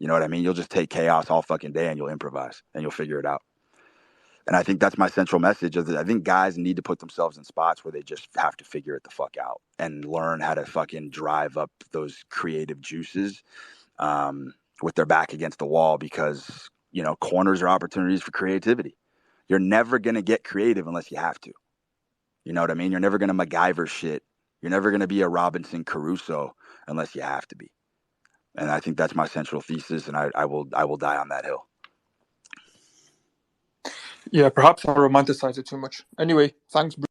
A: You know what I mean? You'll just take chaos all fucking day and you'll improvise and you'll figure it out. And I think that's my central message. I think guys need to put themselves in spots where they just have to figure it the fuck out and learn how to fucking drive up those creative juices with their back against the wall, because, you know, corners are opportunities for creativity. You're never going to get creative unless you have to. You know what I mean? You're never going to MacGyver shit. You're never going to be a Robinson Crusoe unless you have to be. And I think that's my central thesis, and I will die on that hill.
M: Yeah, perhaps I romanticize it too much. Anyway, thanks, Bruce.